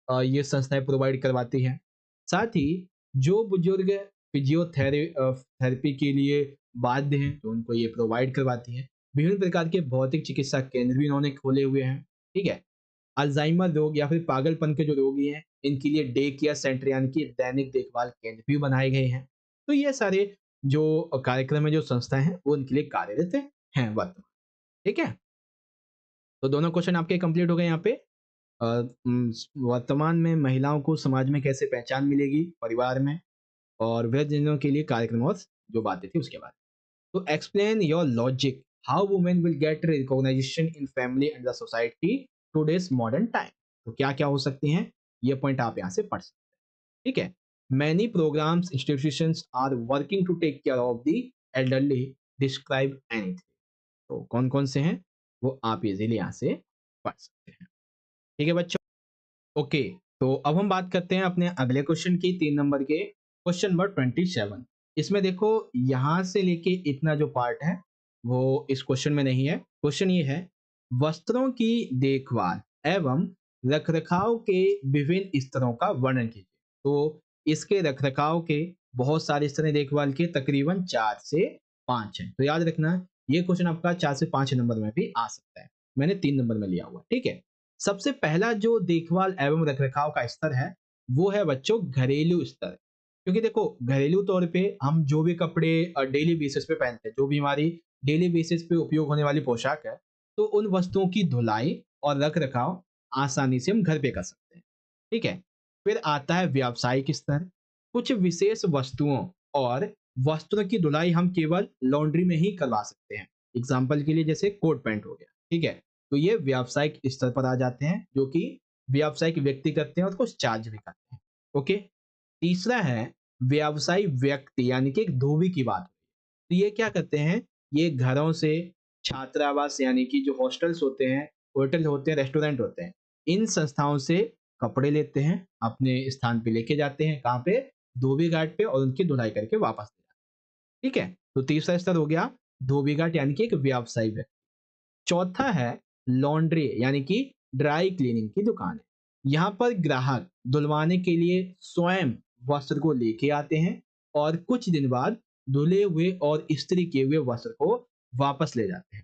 ये संस्थाएँ प्रोवाइड करवाती हैं। साथ ही जो बुजुर्ग थेरेपी के लिए बाध्य हैं, तो उनको ये प्रोवाइड करवाती हैं। विभिन्न प्रकार के भौतिक चिकित्सा केंद्र भी इन्होंने खोले हुए हैं, ठीक है? अल्ज़ाइमर रोग या फिर पागलपन के जो रोगी हैं, इनके लिए डे केयर सेंटर यानी कि दैनिक देखभाल केंद्र भी बनाए गए हैं। तो ये सारे जो कार्यक्रम है, जो संस्थाएँ हैं, वो उनके लिए कार्यरत हैं वर्तमान, ठीक है? तो दोनों क्वेश्चन आपके कंप्लीट हो गए यहाँ पे। अ, वर्तमान में महिलाओं को समाज में कैसे पहचान मिलेगी, परिवार में और वृद्धजनों के लिए कार्यक्रम और जो बातें थी उसके बारे में। तो explain your logic how women will get recognization in family and the society today's modern time. तो क्या क्या हो सकती हैं, ये पॉइंट आप यहाँ से पढ़ सकते हैं, ठीक है? Many programs institutions are working to take care of the elderly, describe anything. तो कौन कौन से हैं वो आप इजीली यहाँ से पढ़ सकते हैं, ठीक है बच्चों? ओके, तो अब हम बात करते हैं अपने अगले क्वेश्चन की, 3 नंबर के, क्वेश्चन नंबर 27। इसमें देखो, यहाँ से लेके इतना जो पार्ट है वो इस क्वेश्चन में नहीं है। क्वेश्चन ये है, वस्त्रों की देखभाल एवं रखरखाव के विभिन्न स्तरों का वर्णन कीजिए। तो इसके रखरखाव के बहुत सारे स्तर हैं, देखभाल के तकरीबन 4 से 5 हैं। तो याद रखना, ये क्वेश्चन आपका 4 से 5 नंबर में भी आ सकता है। मैंने 3 नंबर में लिया हुआ, ठीक है? सबसे पहला जो देखभाल एवं रखरखाव का स्तर है, वो है बच्चों घरेलू स्तर। क्योंकि देखो, घरेलू तौर पे हम जो भी कपड़े डेली बेसिस पे पहनते हैं, जो भी हमारी डेली बेसिस पे उपयोग होने वाली पोशाक है, तो उन वस्तुओं की धुलाई और रख-रखाव आसानी से हम घर पे कर सकते हैं, ठीक है? फिर आता है व्यावसायिक स्तर। कुछ विशेष वस्तुओं और वस्त्रों की धुलाई हम केवल लॉन्ड्री में ही करवा सकते हैं। एग्जाम्पल के लिए जैसे कोट पैंट हो गया, ठीक है? तो ये व्यावसायिक स्तर पर आ जाते हैं, जो कि व्यावसायिक व्यक्ति करते हैं और कुछ चार्ज भी करते हैं। ओके, तीसरा है व्यवसायी व्यक्ति, यानी कि एक धोबी की बात। तो ये क्या करते हैं, ये घरों से छात्रावास यानी कि जो हॉस्टल्स होते हैं, होटल होते हैं, रेस्टोरेंट होते हैं, इन संस्थाओं से कपड़े लेते हैं, अपने स्थान पे लेके जाते हैं, कहाँ पे? धोबी घाट पे, और उनकी धुलाई करके वापस ले जाते हैं, ठीक है? तो तीसरा स्तर हो गया धोबी घाट, यानी कि एक व्यवसायी व्यक्ति। चौथा है लॉन्ड्री, यानी कि ड्राई क्लीनिंग की दुकान है। यहाँ पर ग्राहक धुलवाने के लिए स्वयं वस्त्र को लेके आते हैं और कुछ दिन बाद धुले हुए और इस्त्री किए हुए वस्त्र को वापस ले जाते हैं।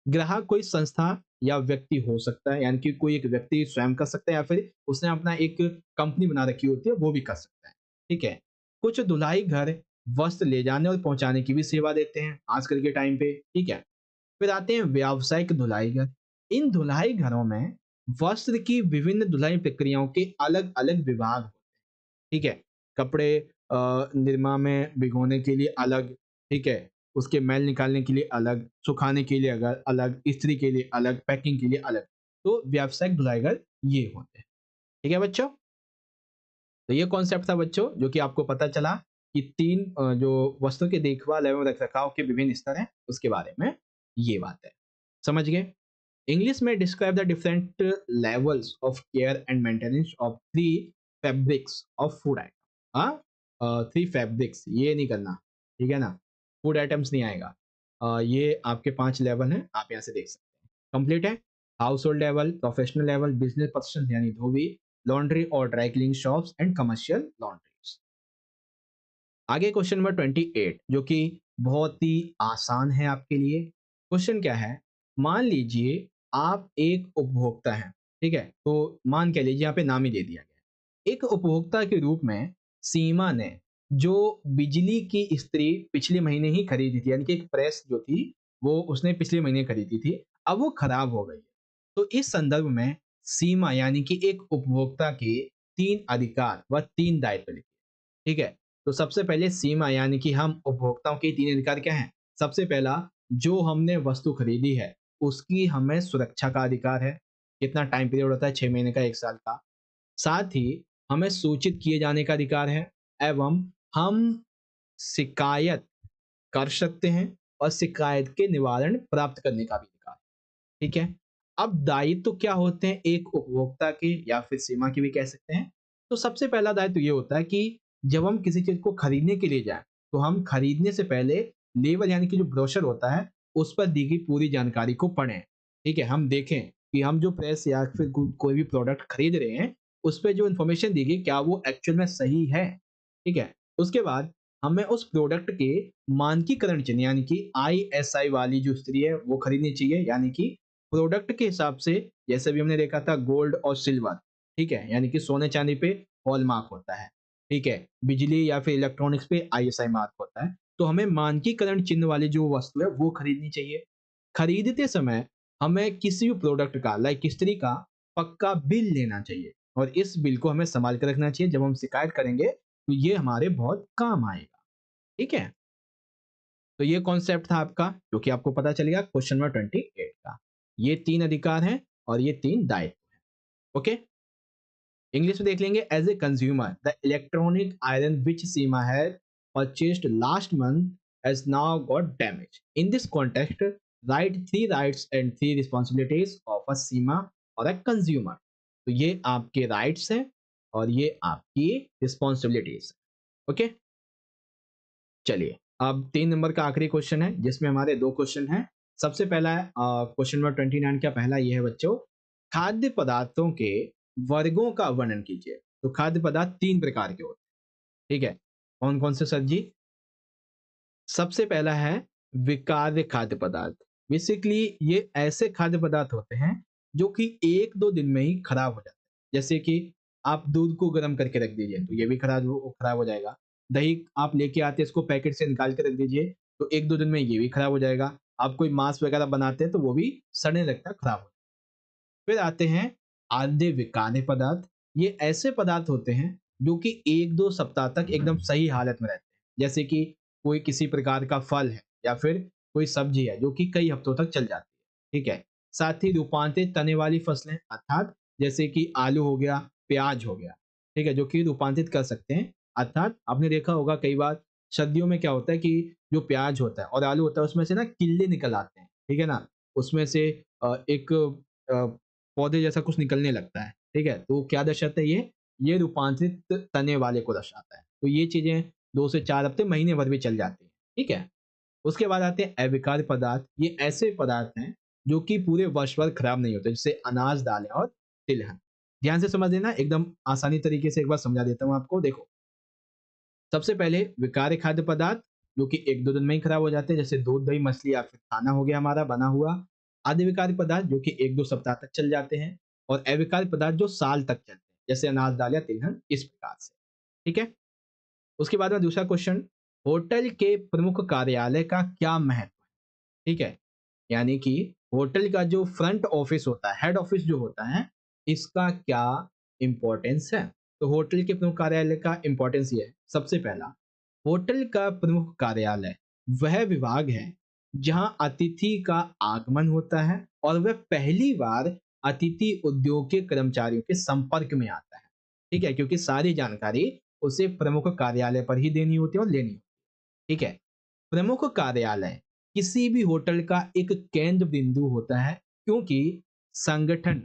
ग्राहक कोई संस्था या व्यक्ति हो सकता है, यानी कि कोई एक व्यक्ति स्वयं कर सकता है या फिर उसने अपना एक कंपनी बना रखी होती है, वो भी कर सकता है, ठीक है? कुछ धुलाई घर वस्त्र ले जाने और पहुंचाने की भी सेवा देते हैं आजकल के टाइम पे, ठीक है? फिर आते हैं व्यावसायिक धुलाई घर। इन धुलाई घरों में वस्त्र की विभिन्न धुलाई प्रक्रियाओं के अलग अलग विभाग, ठीक है? कपड़े निरमा में भिगोने के लिए अलग, ठीक है? उसके मैल निकालने के लिए अलग, सुखाने के लिए अगर अलग, इस्त्री के लिए अलग, पैकिंग के लिए अलग। तो व्यावसायिक धुलाई घर ये होते हैं, ठीक है बच्चों? तो ये कॉन्सेप्ट था बच्चों, जो कि आपको पता चला कि 3 जो वस्तुओं की देखभाल एवं रखरखाव के विभिन्न स्तर हैं, उसके बारे में ये बात है। समझ गए? इंग्लिश में describe the different levels of care and maintenance of 3 fabrics of food item. हाँ? 3 फैब्रिक्स ये नहीं करना, ठीक है ना? फूड आइटम्स नहीं आएगा। ये आपके 5 लेवल हैं, आप यहाँ से देख सकते हैं। कंप्लीट है? House hold level, professional level, business person यानी धोबी, लॉन्ड्री और dry cleaning shops and commercial laundries. आगे क्वेश्चन नंबर 28, जो कि बहुत ही आसान है आपके लिए। क्वेश्चन क्या है? मान लीजिए आप एक उपभोक्ता हैं, ठीक है? तो मान के लीजिए यहाँ पे नाम ही दे दिया गया। एक उपभोक्ता के रूप में सीमा ने जो बिजली की इस्त्री पिछले महीने ही खरीदी थी, यानी कि एक प्रेस जो थी वो उसने पिछले महीने खरीदी थी, अब वो खराब हो गई है। तो इस संदर्भ में सीमा यानी कि एक उपभोक्ता के 3 अधिकार व 3 दायित्व लिखिए, ठीक है? तो सबसे पहले सीमा यानी कि हम उपभोक्ताओं के 3 अधिकार क्या हैं? सबसे पहला, जो हमने वस्तु खरीदी है उसकी हमें सुरक्षा का अधिकार है। कितना टाइम पीरियड होता है? 6 महीने का, 1 साल का। साथ ही हमें सूचित किए जाने का अधिकार है, एवं हम शिकायत कर सकते हैं और शिकायत के निवारण प्राप्त करने का भी अधिकार। ठीक है। अब दायित्व क्या होते हैं एक उपभोक्ता के या फिर सीमा के भी कह सकते हैं। तो सबसे पहला दायित्व ये होता है कि जब हम किसी चीज को खरीदने के लिए जाएं तो हम खरीदने से पहले लेबल यानी कि जो ब्रोशर होता है उस पर दी गई पूरी जानकारी को पढ़ें। ठीक है, हम देखें कि हम जो प्रेस या फिर कोई भी प्रोडक्ट खरीद रहे हैं उस पर जो इन्फॉर्मेशन दी गई क्या वो एक्चुअल में सही है। ठीक है। उसके बाद हमें उस प्रोडक्ट के मानकीकरण चिन्ह यानी कि ISI वाली जो स्त्री है वो खरीदनी चाहिए, यानी कि प्रोडक्ट के हिसाब से। जैसे भी हमने देखा था गोल्ड और सिल्वर, ठीक है, यानी कि सोने चांदी पे हॉलमार्क होता है। ठीक है, बिजली या फिर इलेक्ट्रॉनिक्स पे ISI मार्क होता है। तो हमें मानकीकरण चिन्ह वाली जो वस्तु है वो खरीदनी चाहिए। खरीदते समय हमें किसी भी प्रोडक्ट का लाइक स्त्री का पक्का बिल लेना चाहिए और इस बिल को हमें संभाल कर रखना चाहिए। जब हम शिकायत करेंगे तो ये हमारे बहुत काम आएगा। ठीक है। तो ये कॉन्सेप्ट था आपका जो कि आपको पता चलेगा क्वेश्चन नंबर 28 का। ये 3 अधिकार हैं और ये 3 दायित्व हैं। ओके। इंग्लिश में देख लेंगे। As a consumer the electronic iron which Seema had purchased last month has now got damage. In this context right 3 rights and 3 responsibilities of a Seema और अ कंज्यूमर। तो ये आपके राइट्स हैं और ये आपकी रिस्पॉन्सिबिलिटीज। ओके। चलिए अब 3 नंबर का आखिरी क्वेश्चन है जिसमें हमारे 2 क्वेश्चन हैं। सबसे पहला है क्वेश्चन नंबर 29 का पहला ये है बच्चों, खाद्य पदार्थों के वर्गों का वर्णन कीजिए। तो खाद्य पदार्थ 3 प्रकार के होते हैं। ठीक है, कौन कौन से सर जी? सबसे पहला है विकार्य खाद्य पदार्थ। बेसिकली ये ऐसे खाद्य पदार्थ होते हैं जो कि 1-2 दिन में ही खराब हो जाते हैं। जैसे कि आप दूध को गर्म करके रख दीजिए तो ये भी खराब हो जाएगा। दही आप लेके आते हैं इसको पैकेट से निकाल के रख दीजिए तो 1-2 दिन में ये भी खराब हो जाएगा। आप कोई मांस वगैरह बनाते हैं तो वो भी सड़ने लगता है, खराब हो। फिर आते हैं आद्य विकार्य पदार्थ। ये ऐसे पदार्थ होते हैं जो कि 1-2 सप्ताह तक एकदम सही हालत में रहते हैं। जैसे कि कोई किसी प्रकार का फल है या फिर कोई सब्जी है जो कि कई हफ्तों तक चल जाती है। ठीक है। साथ ही रूपांतरित तने वाली फसलें अर्थात जैसे कि आलू हो गया, प्याज हो गया। ठीक है, जो कि रूपांतरित कर सकते हैं। अर्थात आपने देखा होगा कई बार सर्दियों में क्या होता है कि जो प्याज होता है और आलू होता है उसमें से ना किल्ले निकल आते हैं। ठीक है ना, उसमें से एक पौधे जैसा कुछ निकलने लगता है। ठीक है, तो क्या दर्शाता है ये रूपांतरित तने वाले को दर्शाता है। तो ये चीजें 2 से 4 हफ्ते महीने भर भी चल जाती हैं। ठीक है। उसके बाद आते हैं अविकार्य पदार्थ। ये ऐसे पदार्थ हैं जो कि पूरे वर्ष भर खराब नहीं होते, जैसे अनाज, दालें और तिलहन। ध्यान से समझ लेना, एकदम आसानी तरीके से एक बार समझा देता हूँ आपको। देखो, सबसे पहले विकार्य खाद्य पदार्थ जो कि 1-2 दिन में ही खराब हो जाते हैं, जैसे दूध, दही, मछली या फिर खाना हो गया हमारा बना हुआ। आधे विकार्य पदार्थ जो कि 1-2 सप्ताह तक चल जाते हैं और अविकार्य पदार्थ जो साल तक चलते हैं, जैसे अनाज, दाल या तिलहन, इस प्रकार से। ठीक है। उसके बाद में दूसरा क्वेश्चन, होटल के प्रमुख कार्यालय का क्या महत्व है? ठीक है, यानी कि होटल का जो फ्रंट ऑफिस होता है, हेड ऑफिस जो होता है, इसका क्या इंपॉर्टेंस है? तो होटल के प्रमुख कार्यालय का इंपॉर्टेंस ये है। सबसे पहला, होटल का प्रमुख कार्यालय वह विभाग है जहां अतिथि का आगमन होता है और वह पहली बार अतिथि उद्योग के कर्मचारियों के संपर्क में आता है। ठीक है, क्योंकि सारी जानकारी उसे प्रमुख कार्यालय पर ही देनी होती है और लेनी होती है। ठीक है। प्रमुख कार्यालय किसी भी होटल का एक केंद्र बिंदु होता है, क्योंकि संगठन,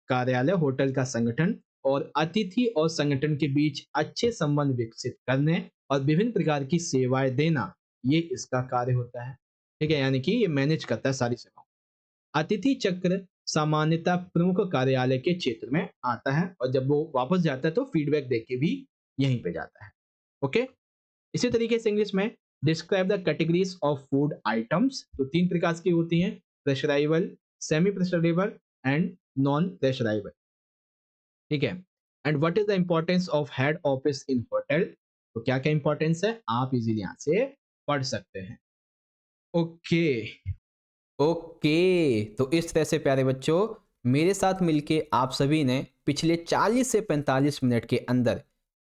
कार्यालय होटल का संगठन और अतिथि और संगठन के बीच अच्छे संबंध विकसित करने और विभिन्न प्रकार की सेवाएं देना, ये इसका कार्य होता है। ठीक है, यानी कि ये मैनेज करता है सारी सेवाओं। अतिथि चक्र सामान्यतः प्रमुख कार्यालय के क्षेत्र में आता है और जब वो वापस जाता है तो फीडबैक देके भी यहीं पे जाता है। ओके। इसी तरीके से इंग्लिश में describe the categories of food items. तो 3 प्रकार की होती हैं, प्रेशराइबल, सेमी प्रेशरेबल एंड नॉन प्रेशराइबल। ठीक है। And what is the importance of head office in hotel? तो क्या क्या इंपॉर्टेंस है आप इजीली यहां से पढ़ सकते हैं। ओके। ओके, तो इस तरह से प्यारे बच्चों मेरे साथ मिलके आप सभी ने पिछले 40 से 45 मिनट के अंदर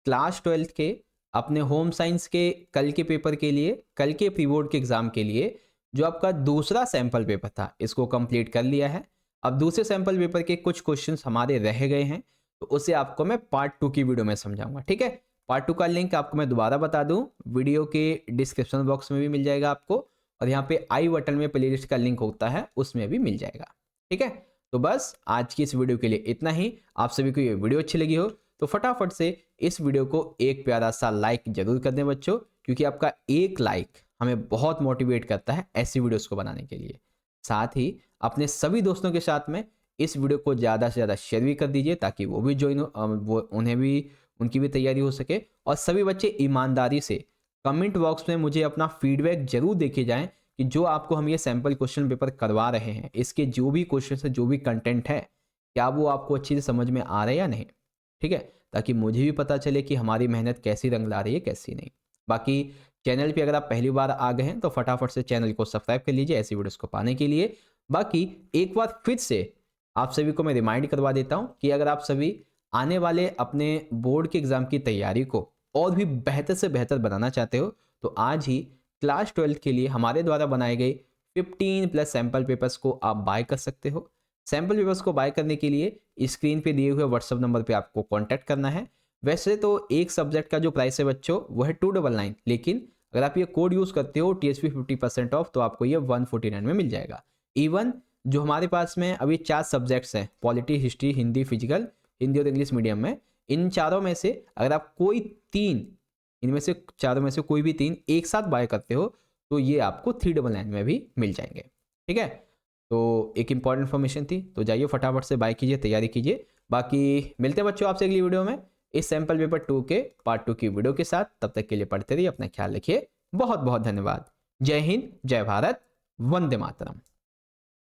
क्लास 12 के अपने होम साइंस के कल के पेपर के लिए, कल के प्री बोर्ड के एग्ज़ाम के लिए जो आपका दूसरा सैंपल पेपर था इसको कंप्लीट कर लिया है। अब दूसरे सैंपल पेपर के कुछ क्वेश्चंस हमारे रह गए हैं तो उसे आपको मैं पार्ट 2 की वीडियो में समझाऊंगा। ठीक है, पार्ट 2 का लिंक आपको मैं दोबारा बता दूं, वीडियो के डिस्क्रिप्शन बॉक्स में भी मिल जाएगा आपको, और यहाँ पे आई बटन में प्लेलिस्ट का लिंक होता है, उसमें भी मिल जाएगा। ठीक है, तो बस आज की इस वीडियो के लिए इतना ही। आप सभी को ये वीडियो अच्छी लगी हो तो फटाफट से इस वीडियो को एक प्यारा सा लाइक जरूर कर दें बच्चों, क्योंकि आपका एक लाइक हमें बहुत मोटिवेट करता है ऐसी वीडियोस को बनाने के लिए। साथ ही अपने सभी दोस्तों के साथ में इस वीडियो को ज़्यादा से ज़्यादा शेयर भी कर दीजिए, ताकि वो भी ज्वाइन वो उन्हें भी उनकी भी तैयारी हो सके। और सभी बच्चे ईमानदारी से कमेंट बॉक्स में मुझे अपना फीडबैक जरूर देके जाएं कि जो आपको हम ये सैम्पल क्वेश्चन पेपर करवा रहे हैं, इसके जो भी क्वेश्चन है, जो भी कंटेंट है, क्या वो आपको अच्छी से समझ में आ रहा है या नहीं। ठीक है, ताकि मुझे भी पता चले कि हमारी मेहनत कैसी रंग ला रही है, कैसी नहीं। बाकी चैनल पे अगर आप पहली बार आ गए हैं तो फटाफट से चैनल को सब्सक्राइब कर लीजिए ऐसी वीडियोस को पाने के लिए। बाकी एक बार फिर से आप सभी को मैं रिमाइंड करवा देता हूं कि अगर आप सभी आने वाले अपने बोर्ड के एग्जाम की तैयारी को और भी बेहतर से बेहतर बनाना चाहते हो तो आज ही क्लास 12 के लिए हमारे द्वारा बनाए गए 15+ सैम्पल पेपर्स को आप बाय कर सकते हो। सैम्पल पेपर्स को बाय करने के लिए स्क्रीन पे दिए हुए व्हाट्सअप नंबर पे आपको कांटेक्ट करना है। वैसे तो एक सब्जेक्ट का जो प्राइस है बच्चों वो है 299, लेकिन अगर आप ये कोड यूज़ करते हो TSP 50% ऑफ, तो आपको ये 149 में मिल जाएगा। इवन जो हमारे पास में अभी 4 सब्जेक्ट्स हैं, polity, history, Hindi, physical, Hindi और इंग्लिश मीडियम में, इन चारों में से अगर आप कोई 3 इनमें से चारों में से कोई भी 3 एक साथ बाय करते हो तो ये आपको 399 में भी मिल जाएंगे। ठीक है, तो एक इंपॉर्टेंट इन्फॉर्मेशन थी, तो जाइए फटाफट से बाय कीजिए, तैयारी कीजिए। बाकी मिलते हैं बच्चों आपसे अगली वीडियो में इस सैम्पल पेपर 2 के पार्ट 2 की वीडियो के साथ। तब तक के लिए पढ़ते रहिए, अपना ख्याल रखिए। बहुत बहुत धन्यवाद। जय हिंद, जय भारत, वंदे मातरम।